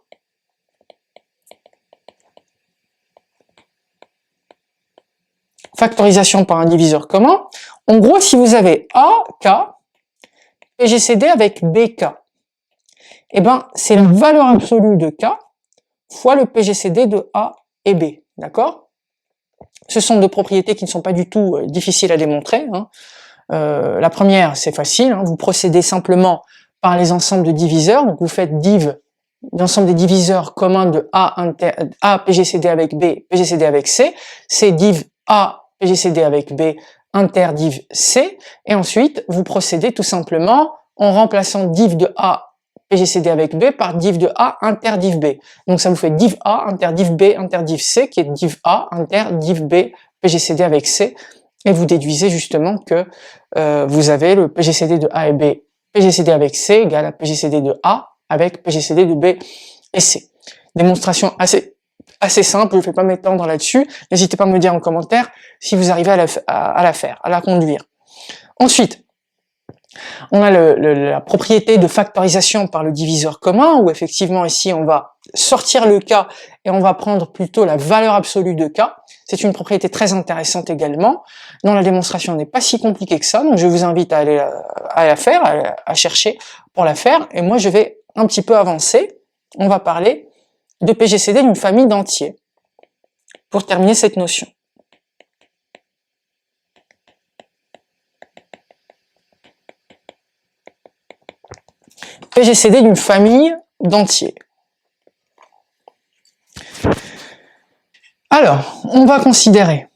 Factorisation par un diviseur commun. En gros, si vous avez A, K, PGCD avec BK, eh ben, c'est la valeur absolue de K fois le PGCD de A et B. D'accord? Ce sont deux propriétés qui ne sont pas du tout difficiles à démontrer. Hein. La première, c'est facile. Hein. Vous procédez simplement par les ensembles de diviseurs. Donc, vous faites div l'ensemble des diviseurs communs de A PGCD avec B, PGCD avec C. C'est div A PGCD avec B, interdiv C. Et ensuite, vous procédez tout simplement en remplaçant div de A PGCD avec B par div de A interdiv B. Donc ça vous fait div A interdiv B interdiv C qui est div A interdiv B PGCD avec C. Et vous déduisez justement que vous avez le PGCD de A et B PGCD avec C égale à PGCD de A avec PGCD de B et C. Démonstration assez simple, je ne vais pas m'étendre là-dessus. N'hésitez pas à me dire en commentaire si vous arrivez à la faire, à la conduire. Ensuite, On a la propriété de factorisation par le diviseur commun, où effectivement ici on va sortir le K et on va prendre plutôt la valeur absolue de K. C'est une propriété très intéressante également, dont la démonstration n'est pas si compliquée que ça, donc je vous invite à aller à la faire, à chercher pour la faire, et moi je vais un petit peu avancer. On va parler de PGCD d'une famille d'entiers, pour terminer cette notion. PGCD d'une famille d'entiers. Alors, on va considérer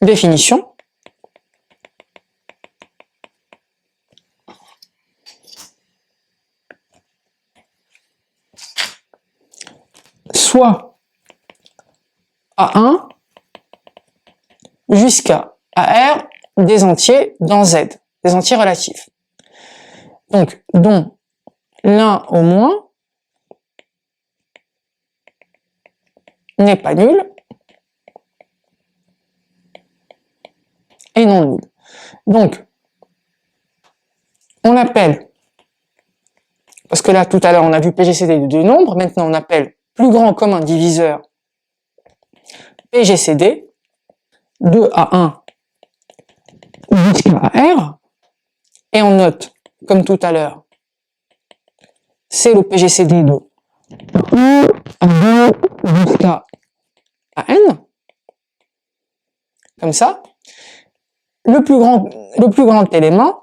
définition. Soit A1 jusqu'à AR des entiers dans Z, des entiers relatifs. Donc, dont l'un au moins n'est pas nul et non nul. Donc, on appelle, parce que là tout à l'heure on a vu PGCD de deux nombres, maintenant on appelle plus grand commun diviseur PGCD de A1 jusqu'à AR, et on note, comme tout à l'heure, c'est le PGCD de A2 jusqu'à AN, comme ça. Le plus grand élément,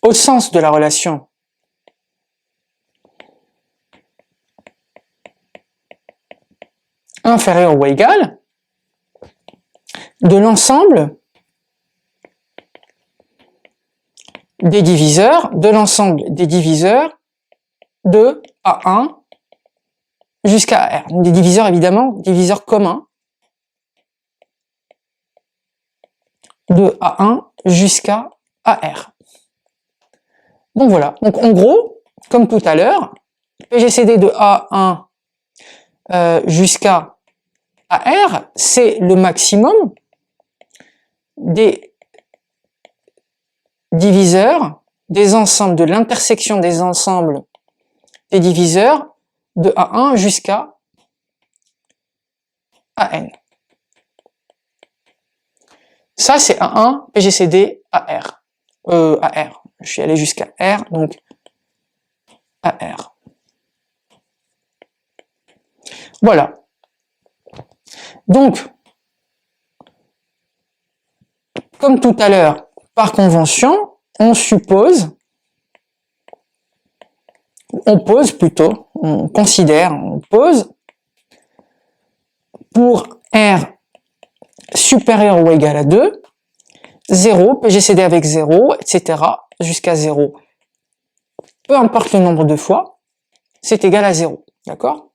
au sens de la relation inférieur ou égal de l'ensemble des diviseurs, de A1 jusqu'à R. Donc des diviseurs évidemment, diviseurs communs de A1 jusqu'à AR. Donc voilà, donc en gros, comme tout à l'heure, PGCD de A1 jusqu'à AR, c'est le maximum des diviseurs, des ensembles, de l'intersection des ensembles des diviseurs de A1 jusqu'à AN. Ça, c'est A1 PGCD AR. AR. Je suis allé jusqu'à R, donc AR. Voilà. Donc, comme tout à l'heure, par convention, on pose pour R supérieur ou égal à 2, 0, PGCD avec 0, etc., jusqu'à 0. Peu importe le nombre de fois, c'est égal à 0, d'accord?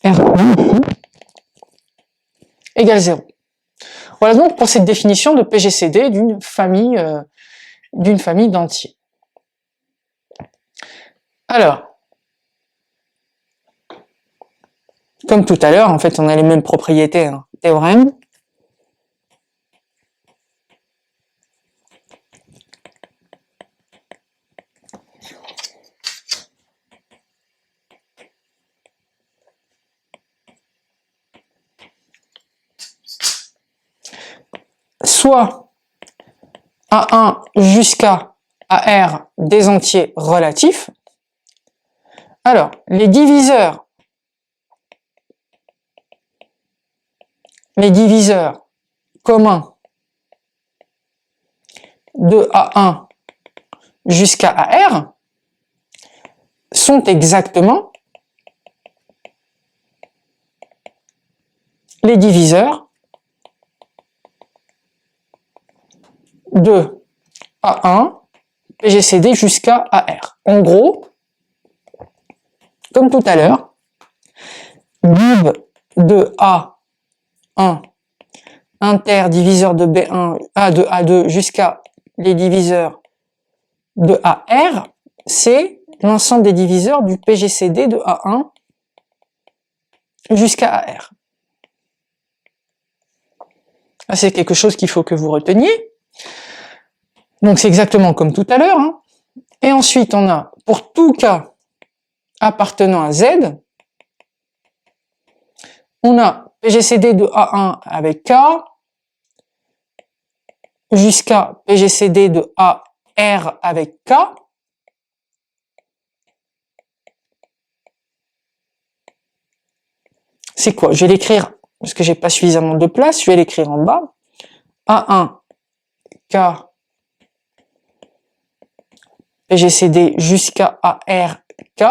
R égale 0. Voilà donc pour cette définition de PGCD d'une famille d'entiers. Alors, comme tout à l'heure, en fait, on a les mêmes propriétés, hein. Théorème. Soit A1 jusqu'à AR des entiers relatifs. Alors, les diviseurs communs de A1 jusqu'à AR sont exactement les diviseurs de A1 PGCD jusqu'à AR. En gros, comme tout à l'heure, div de A1 inter diviseur de B1 A de A2 jusqu'à les diviseurs de AR, c'est l'ensemble des diviseurs du PGCD de A1 jusqu'à AR. C'est quelque chose qu'il faut que vous reteniez. Donc c'est exactement comme tout à l'heure. Hein. Et ensuite, on a, pour tout cas appartenant à Z, on a PGCD de A1 avec K, jusqu'à PGCD de AR avec K. C'est quoi? Je vais l'écrire, parce que j'ai pas suffisamment de place, je vais l'écrire en bas. A1, K, PGCD jusqu'à AR, K,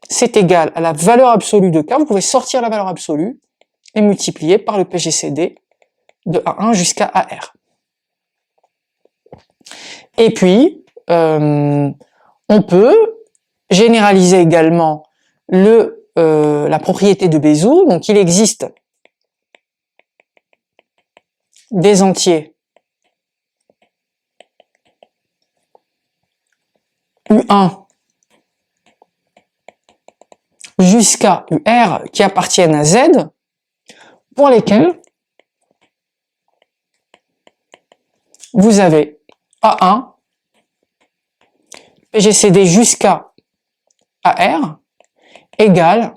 c'est égal à la valeur absolue de K. Vous pouvez sortir la valeur absolue et multiplier par le PGCD de A1 jusqu'à AR. Et puis, on peut généraliser également la propriété de Bézout. Donc, il existe des entiers U1 jusqu'à UR qui appartiennent à Z, pour lesquels vous avez A1, PGCD jusqu'à AR, égale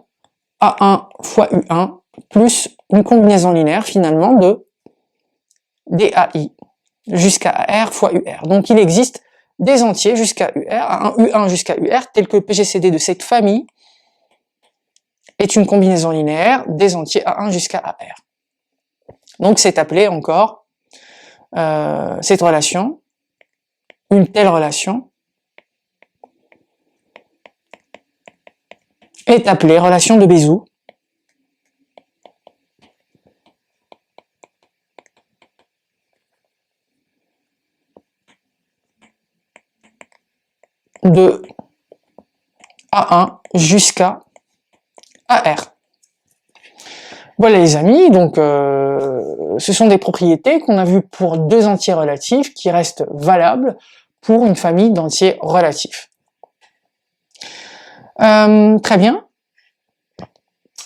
A1 fois U1 plus une combinaison linéaire finalement de DAI jusqu'à AR fois UR. Donc il existe des entiers jusqu'à UR, U1 jusqu'à UR, tels que PGCD de cette famille est une combinaison linéaire des entiers A1 jusqu'à AR. Donc c'est appelé encore cette relation, une telle relation, est appelée relation de Bézout. De A1 jusqu'à AR. Voilà les amis, donc ce sont des propriétés qu'on a vues pour deux entiers relatifs qui restent valables pour une famille d'entiers relatifs. Très bien.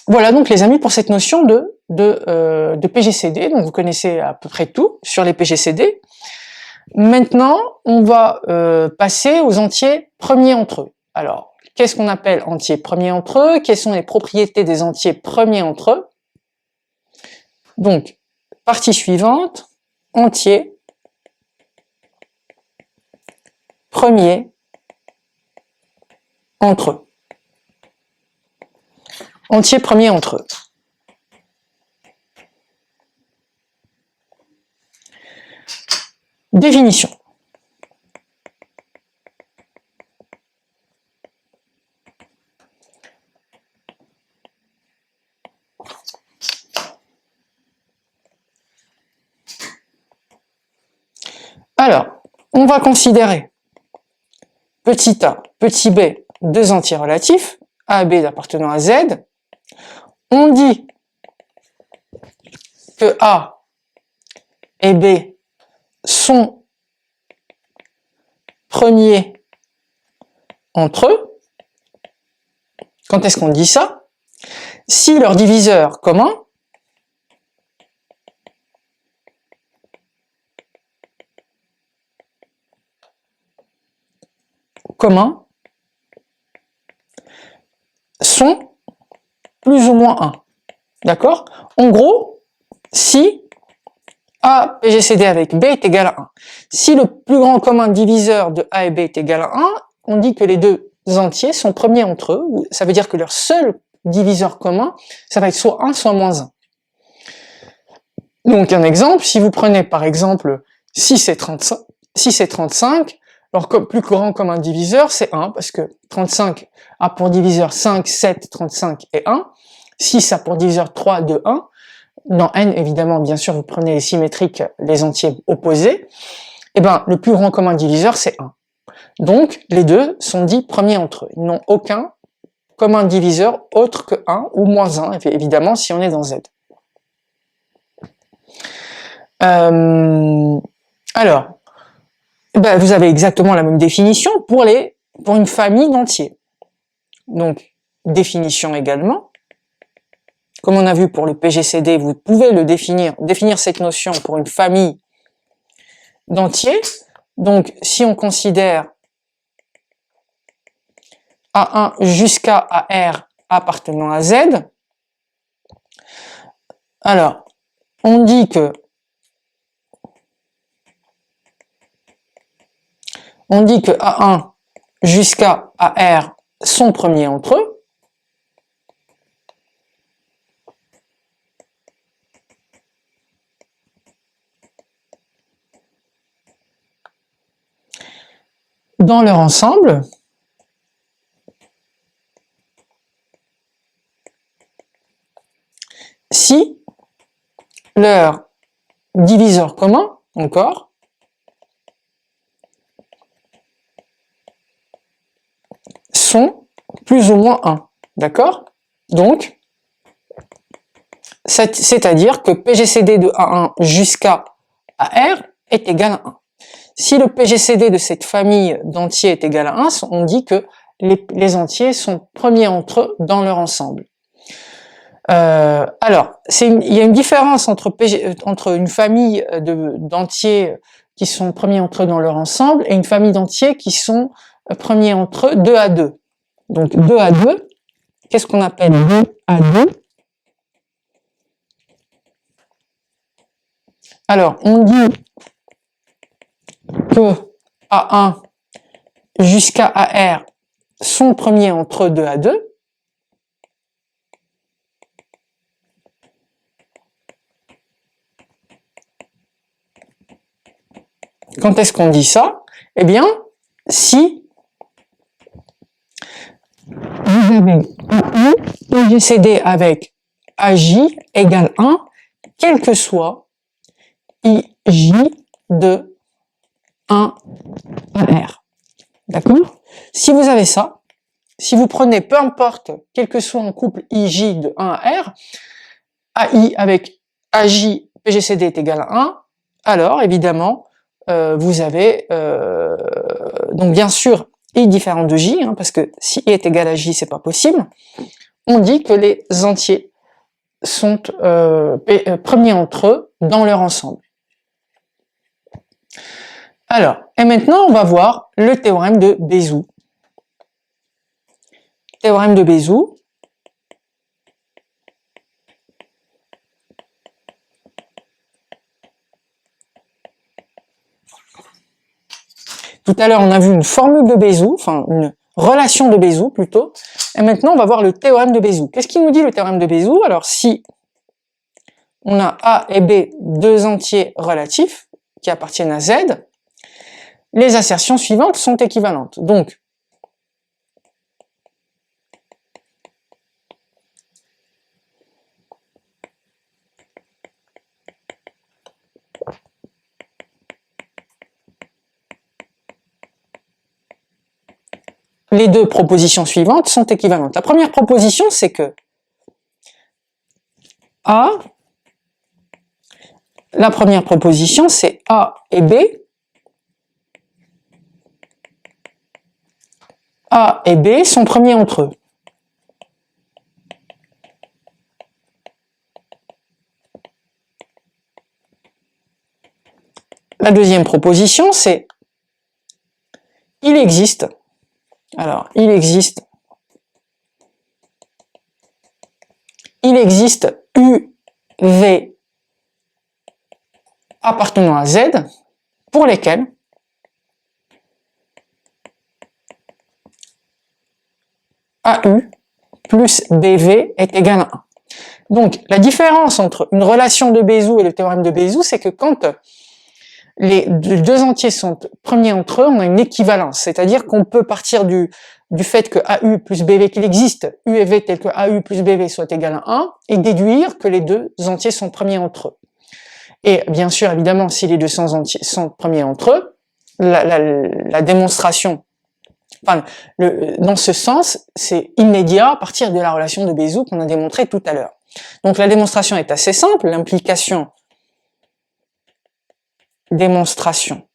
Voilà donc les amis pour cette notion de PGCD, donc vous connaissez à peu près tout sur les PGCD. Maintenant, on va passer aux entiers premiers entre eux. Alors, qu'est-ce qu'on appelle entiers premiers entre eux? Quelles sont les propriétés des entiers premiers entre eux? Donc, partie suivante, entiers premiers entre eux. Entiers premiers entre eux. Définition. Alors, on va considérer petit a, petit b, deux entiers relatifs, a et b appartenant à z. On dit que a et b sont premiers entre eux. Quand est-ce qu'on dit ça? Si leur diviseur commun sont plus ou moins 1. D'accord? En gros, si A PGCD avec B est égal à 1. Si le plus grand commun diviseur de A et B est égal à 1, on dit que les deux entiers sont premiers entre eux. Ça veut dire que leur seul diviseur commun, ça va être soit 1, soit moins 1. Donc un exemple, si vous prenez par exemple 6 et 35, leur plus grand commun diviseur c'est 1, parce que 35 a pour diviseur 5, 7, 35 et 1. 6 a pour diviseur 3, 2, 1. Dans n, évidemment, bien sûr, vous prenez les symétriques, les entiers opposés. Et ben, le plus grand commun diviseur, c'est 1. Donc, les deux sont dits premiers entre eux. Ils n'ont aucun commun diviseur autre que 1 ou moins 1, évidemment, si on est dans Z. Alors, Ben, vous avez exactement la même définition pour une famille d'entiers. Donc, définition également. Comme on a vu pour le PGCD, vous pouvez le définir cette notion pour une famille d'entiers. Donc, si on considère A1 jusqu'à AR appartenant à Z, alors, on dit que A1 jusqu'à AR sont premiers entre eux. Dans leur ensemble, si leur diviseur commun, encore, sont plus ou moins 1. D'accord? Donc, c'est-à-dire que PGCD de A1 jusqu'à AR est égal à 1. Si le PGCD de cette famille d'entiers est égal à 1, on dit que les entiers sont premiers entre eux dans leur ensemble. Alors, il y a une différence entre une famille d'entiers qui sont premiers entre eux dans leur ensemble et une famille d'entiers qui sont premiers entre eux 2 à 2. Donc 2 à 2, qu'est-ce qu'on appelle 2 à 2? Alors, on dit que A1 jusqu'à AR sont premiers entre 2 à 2. Quand est-ce qu'on dit ça? Eh bien, si vous avez A1 PGCD avec AJ égale 1, quel que soit IJ de 1 à R. D'accord? Si vous avez ça, si vous prenez peu importe, quel que soit un couple IJ de 1 à R, AI avec AJ PGCD est égal à 1, alors évidemment, vous avez, donc bien sûr, I différent de J, hein, parce que si I est égal à J, c'est pas possible. On dit que les entiers sont premiers entre eux dans leur ensemble. Alors, et maintenant, on va voir le théorème de Bézout. Théorème de Bézout. Tout à l'heure, on a vu une formule de Bézout, enfin une relation de Bézout plutôt. Et maintenant, on va voir le théorème de Bézout. Qu'est-ce qu'il nous dit le théorème de Bézout? Alors, si on a A et B, deux entiers relatifs qui appartiennent à Z, les assertions suivantes sont équivalentes. Donc, les deux propositions suivantes sont équivalentes. La première proposition, c'est que la première proposition, c'est A et B. A et B sont premiers entre eux. La deuxième proposition, c'est il existe UV appartenant à Z pour lesquels AU plus BV est égal à 1. Donc, la différence entre une relation de Bézout et le théorème de Bézout, c'est que quand les deux entiers sont premiers entre eux, on a une équivalence. C'est-à-dire qu'on peut partir du fait que AU plus BV, qu'il existe U et V tel que AU plus BV soit égal à 1, et déduire que les deux entiers sont premiers entre eux. Et bien sûr, évidemment, si les deux entiers sont premiers entre eux, la démonstration, enfin, dans ce sens, c'est immédiat à partir de la relation de Bézout qu'on a démontré tout à l'heure. Donc la démonstration est assez simple, l'implication démonstration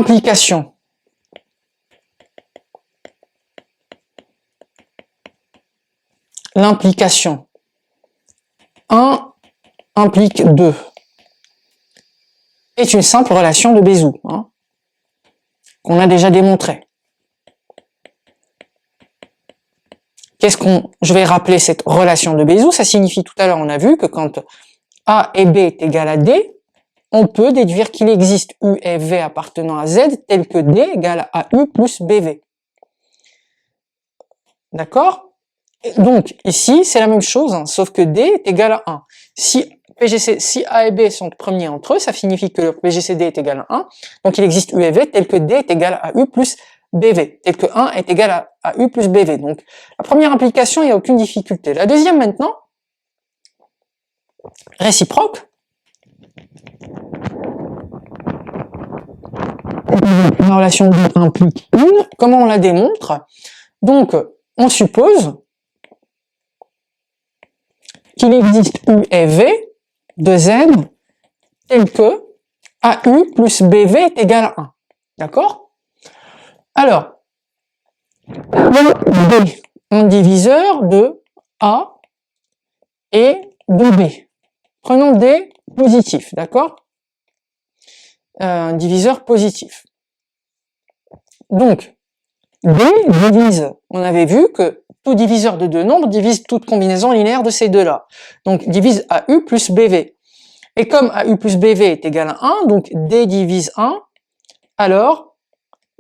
Implication. L'implication. 1 implique 2. Est une simple relation de Bézout, hein, qu'on a déjà démontré. Je vais rappeler cette relation de Bézout. Ça signifie, tout à l'heure, on a vu que quand A et B est égal à D, on peut déduire qu'il existe U et V appartenant à Z, tel que D égale à U plus BV. D'accord? Donc, ici, c'est la même chose, hein, sauf que D est égal à 1. Si A et B sont premiers entre eux, ça signifie que le PGCD est égal à 1. Donc, il existe U et V tel que D est égal à U plus BV, tel que 1 est égal à U plus BV. Donc, la première implication, il n'y a aucune difficulté. La deuxième, maintenant, réciproque. La relation implique une. Comment on la démontre? Donc, on suppose qu'il existe U et V de Z tel que AU plus BV est égal à 1. D'accord? Alors, D, un diviseur de A et de B. Prenons D positif, d'accord? Un diviseur positif. Donc, D divise, on avait vu que tout diviseur de deux nombres divise toute combinaison linéaire de ces deux-là. Donc, divise AU plus BV. Et comme AU plus BV est égal à 1, donc D divise 1, alors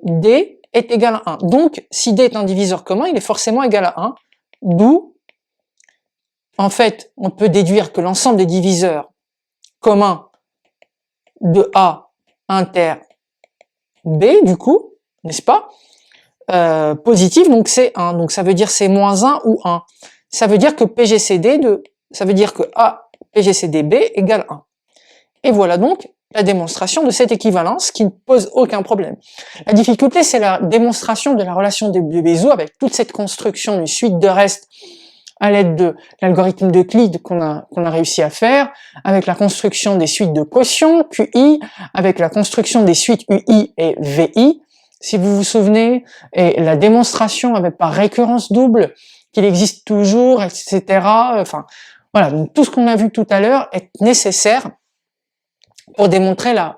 D est égal à 1. Donc, si D est un diviseur commun, il est forcément égal à 1. D'où, en fait, on peut déduire que l'ensemble des diviseurs communs de A inter B, du coup, n'est-ce pas, positif, donc c'est 1. Donc ça veut dire c'est moins 1 ou 1. Ça veut dire que ça veut dire que A PGCDB égale 1. Et voilà donc la démonstration de cette équivalence qui ne pose aucun problème. La difficulté, c'est la démonstration de la relation de Bézout avec toute cette construction d'une suite de restes à l'aide de l'algorithme d'Euclide qu'on a réussi à faire, avec la construction des suites de quotient, QI, avec la construction des suites UI et VI, si vous vous souvenez, et la démonstration avec par récurrence double, qu'il existe toujours, etc. Enfin, voilà, donc tout ce qu'on a vu tout à l'heure est nécessaire pour démontrer la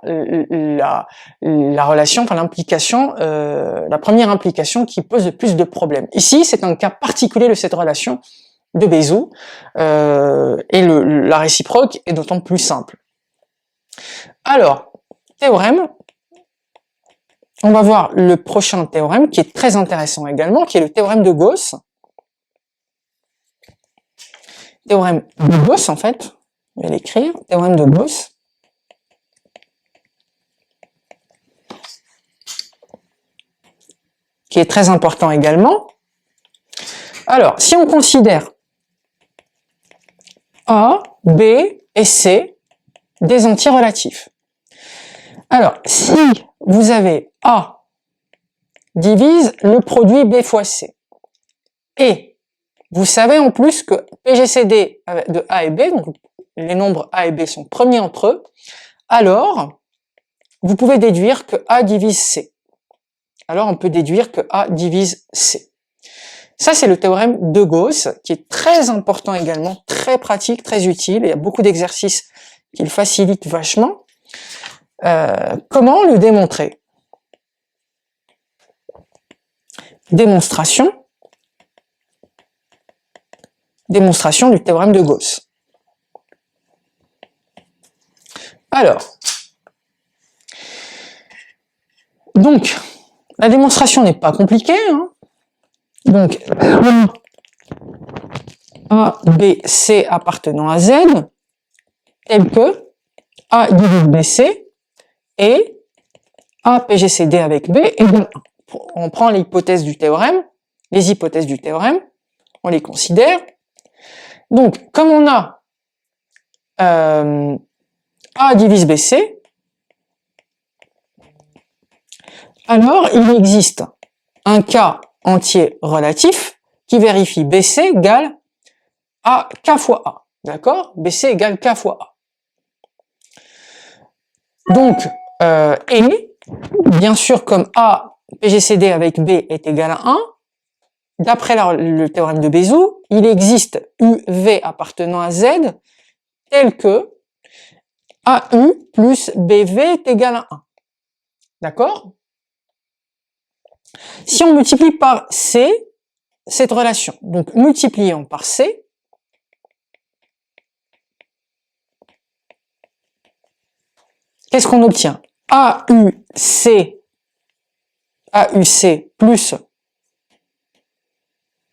relation, enfin l'implication, la première implication qui pose le plus de problèmes. Ici, c'est un cas particulier de cette relation de Bézout, et la réciproque est d'autant plus simple. Alors, théorème, on va voir le prochain théorème qui est très intéressant également, qui est le théorème de Gauss. Théorème de Gauss, en fait, je vais l'écrire, théorème de Gauss. Qui est très important également. Alors, si on considère A, B et C des entiers relatifs. Alors, si vous avez A divise le produit B fois C, et vous savez en plus que PGCD de A et B, donc les nombres A et B sont premiers entre eux, alors vous pouvez déduire que A divise C. Alors on peut déduire que A divise C. Ça, c'est le théorème de Gauss, qui est très important également, très pratique, très utile, et il y a beaucoup d'exercices qui le facilitent vachement. Comment le démontrer? Démonstration du théorème de Gauss. Alors, donc, la démonstration n'est pas compliquée, hein. Donc, A, B, C appartenant à Z, tel que A divise BC et A PGCD avec B égale 1. On prend l'hypothèse du théorème, les hypothèses du théorème, on les considère. Donc, comme on a A divise BC, alors il existe un cas entier relatif qui vérifie BC égale à K fois A. D'accord? BC égale K fois A. Donc, et bien sûr, comme A PGCD avec B est égal à 1, d'après le théorème de Bézout, il existe UV appartenant à Z tel que AU plus BV est égal à 1. D'accord? Si on multiplie par C, cette relation, donc multipliant par C, qu'est-ce qu'on obtient? AUC plus...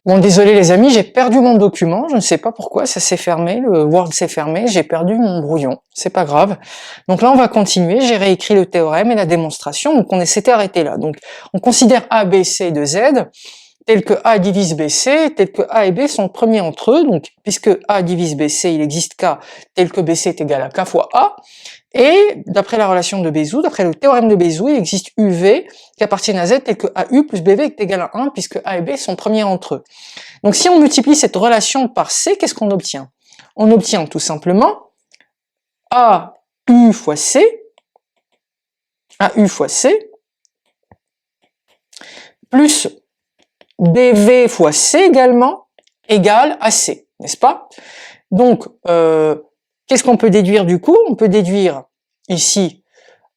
Bon, désolé les amis, j'ai perdu mon document, je ne sais pas pourquoi, ça s'est fermé, le Word s'est fermé, j'ai perdu mon brouillon, c'est pas grave. Donc là, on va continuer, j'ai réécrit le théorème et la démonstration, donc on s'était arrêté là. Donc, on considère A, B, C de Z, tel que A divise BC, tel que A et B sont premiers entre eux, donc puisque A divise BC, il existe K, tel que BC est égal à K fois A, et d'après la relation de Bézout, d'après le théorème de Bézout, il existe UV qui appartient à Z tel que AU plus BV est égal à 1 puisque A et B sont premiers entre eux. Donc si on multiplie cette relation par C, qu'est-ce qu'on obtient? On obtient tout simplement AU fois C plus BV fois C également égale à C, n'est-ce pas? Donc, qu'est-ce qu'on peut déduire du coup? On peut déduire ici,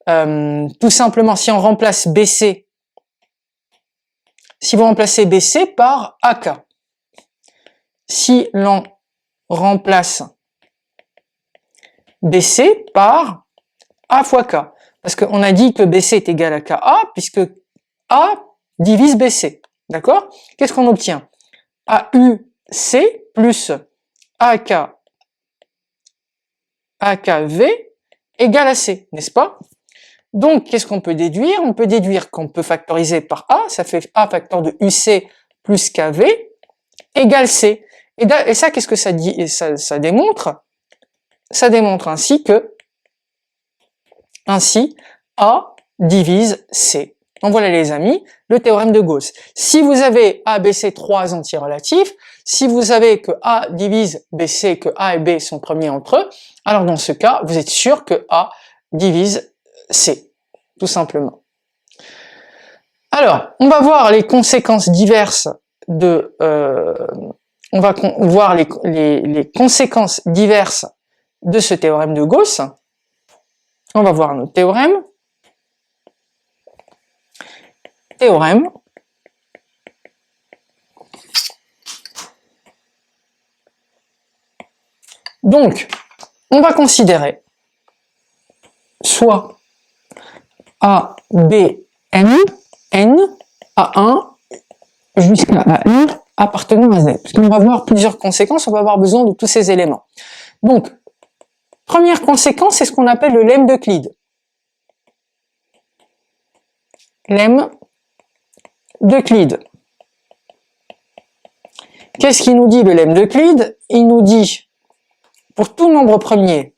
tout simplement, si on remplace BC, si vous remplacez BC par AK, si l'on remplace BC par A fois K, parce qu'on a dit que BC est égal à KA, puisque A divise BC, d'accord? Qu'est-ce qu'on obtient? AUC plus AKV égale à C, n'est-ce pas? Donc, qu'est-ce qu'on peut déduire? On peut déduire qu'on peut factoriser par A, ça fait A facteur de UC plus KV égale C. Et ça, qu'est-ce que ça dit? Ça démontre? Ça démontre ainsi que A divise C. Donc voilà les amis, le théorème de Gauss. Si vous avez A, B, C, 3 antirelatifs, si vous savez que A divise BC, que A et B sont premiers entre eux, alors dans ce cas, vous êtes sûr que A divise C, tout simplement. Alors, on va voir les conséquences diverses de... on va voir les conséquences diverses de ce théorème de Gauss. On va voir notre théorème. Donc, on va considérer soit A, B, N, A1 jusqu'à AN appartenant à Z. Parce qu'on va voir plusieurs conséquences, on va avoir besoin de tous ces éléments. Donc, première conséquence, c'est ce qu'on appelle le lemme d'Euclide. Lemme d'Euclide. Qu'est-ce qu'il nous dit le lemme d'Euclide? Il nous dit, pour tout nombre premier,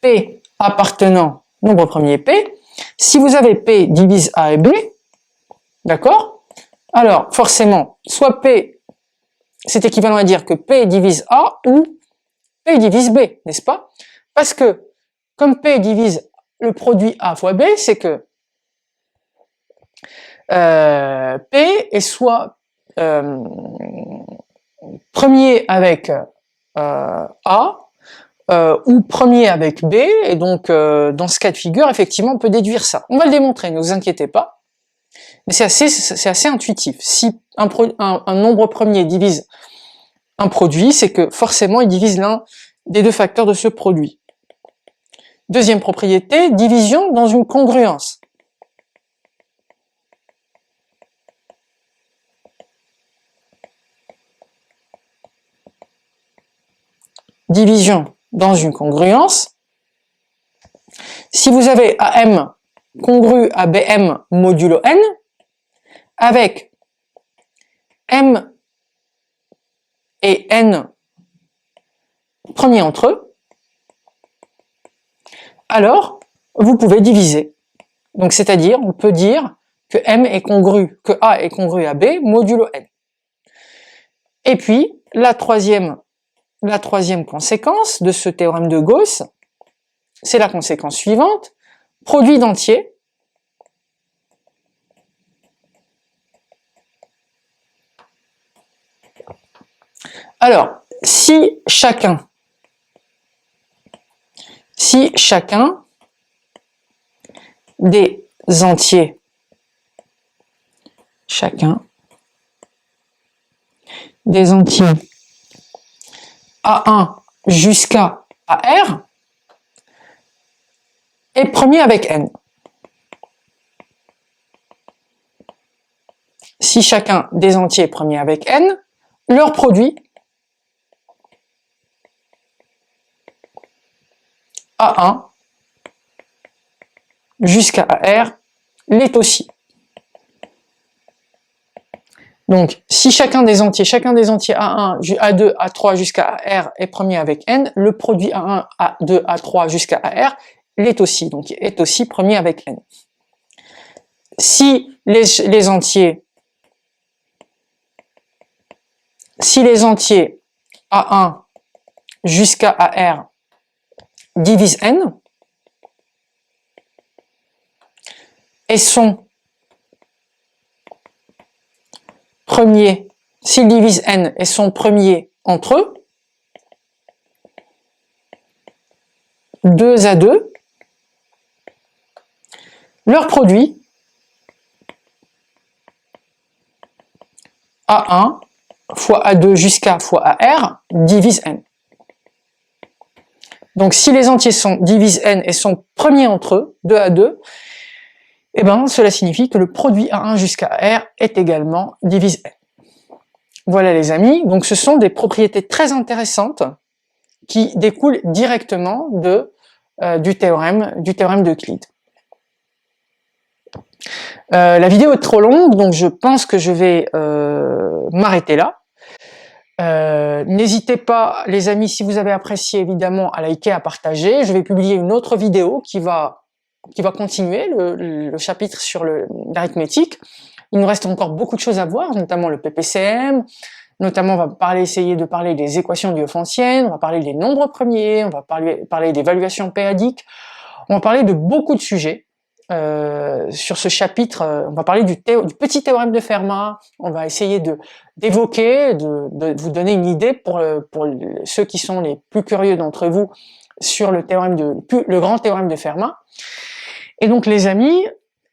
P appartenant, nombre premier P, si vous avez P divise A et B, d'accord? Alors, forcément, soit P, c'est équivalent à dire que P divise A ou P divise B, n'est-ce pas? Parce que, comme P divise le produit A fois B, c'est que P est soit premier avec A, ou premier avec B, et donc dans ce cas de figure, effectivement, on peut déduire ça. On va le démontrer, ne vous inquiétez pas, mais c'est assez intuitif. Si un nombre premier divise un produit, c'est que forcément il divise l'un des deux facteurs de ce produit. Deuxième propriété, division dans une congruence. Division dans une congruence. Si vous avez AM congru à BM modulo N, avec M et N premiers entre eux, alors vous pouvez diviser. Donc c'est-à-dire, on peut dire que M est congru, que A est congru à B modulo N. Et puis, la troisième la troisième conséquence de ce théorème de Gauss, c'est la conséquence suivante. Produit d'entiers alors, si chacun des entiers, A1 jusqu'à AR est premier avec N. Si chacun des entiers est premier avec N, leur produit A1 jusqu'à AR l'est aussi. Donc, si chacun des entiers A1, A2, A3 jusqu'à AR est premier avec N, le produit A1, A2, A3 jusqu'à AR l'est aussi, donc est aussi premier avec N. Si les entiers A1 jusqu'à AR divisent N et sont premiers, s'ils divisent N et sont premiers entre eux, 2 à 2, leur produit A1 fois A2 jusqu'à fois AR divise N. Donc si les entiers divisent N et sont premiers entre eux, 2 à 2, eh ben, cela signifie que le produit A1 jusqu'à R est également divise N. Voilà les amis, donc ce sont des propriétés très intéressantes qui découlent directement du théorème d'Euclide. La vidéo est trop longue, donc je pense que je vais m'arrêter là. N'hésitez pas, les amis, si vous avez apprécié, évidemment, à liker, à partager. Je vais publier une autre vidéo qui va continuer le chapitre sur l'arithmétique. Il nous reste encore beaucoup de choses à voir, notamment le PPCM, notamment on va essayer de parler des équations diophantiennes, on va parler des nombres premiers, on va parler d'évaluation périodique, on va parler de beaucoup de sujets. Sur ce chapitre, on va parler du petit théorème de Fermat, on va essayer d'évoquer, de vous donner une idée pour ceux qui sont les plus curieux d'entre vous sur le grand théorème de Fermat. Et donc les amis,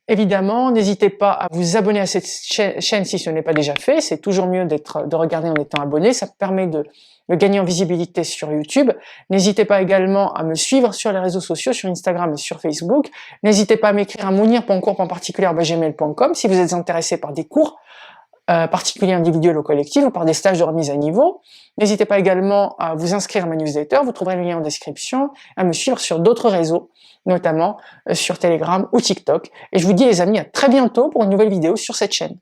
évidemment, n'hésitez pas à vous abonner à cette chaîne si ce n'est pas déjà fait, c'est toujours mieux de regarder en étant abonné, ça permet de gagner en visibilité sur YouTube. N'hésitez pas également à me suivre sur les réseaux sociaux, sur Instagram et sur Facebook. N'hésitez pas à m'écrire à mounir.cours.particulier@gmail.com si vous êtes intéressé par des cours particuliers individuels ou collectifs ou par des stages de remise à niveau. N'hésitez pas également à vous inscrire à ma newsletter, vous trouverez le lien en description, à me suivre sur d'autres réseaux, notamment sur Telegram ou TikTok. Et je vous dis les amis à très bientôt pour une nouvelle vidéo sur cette chaîne.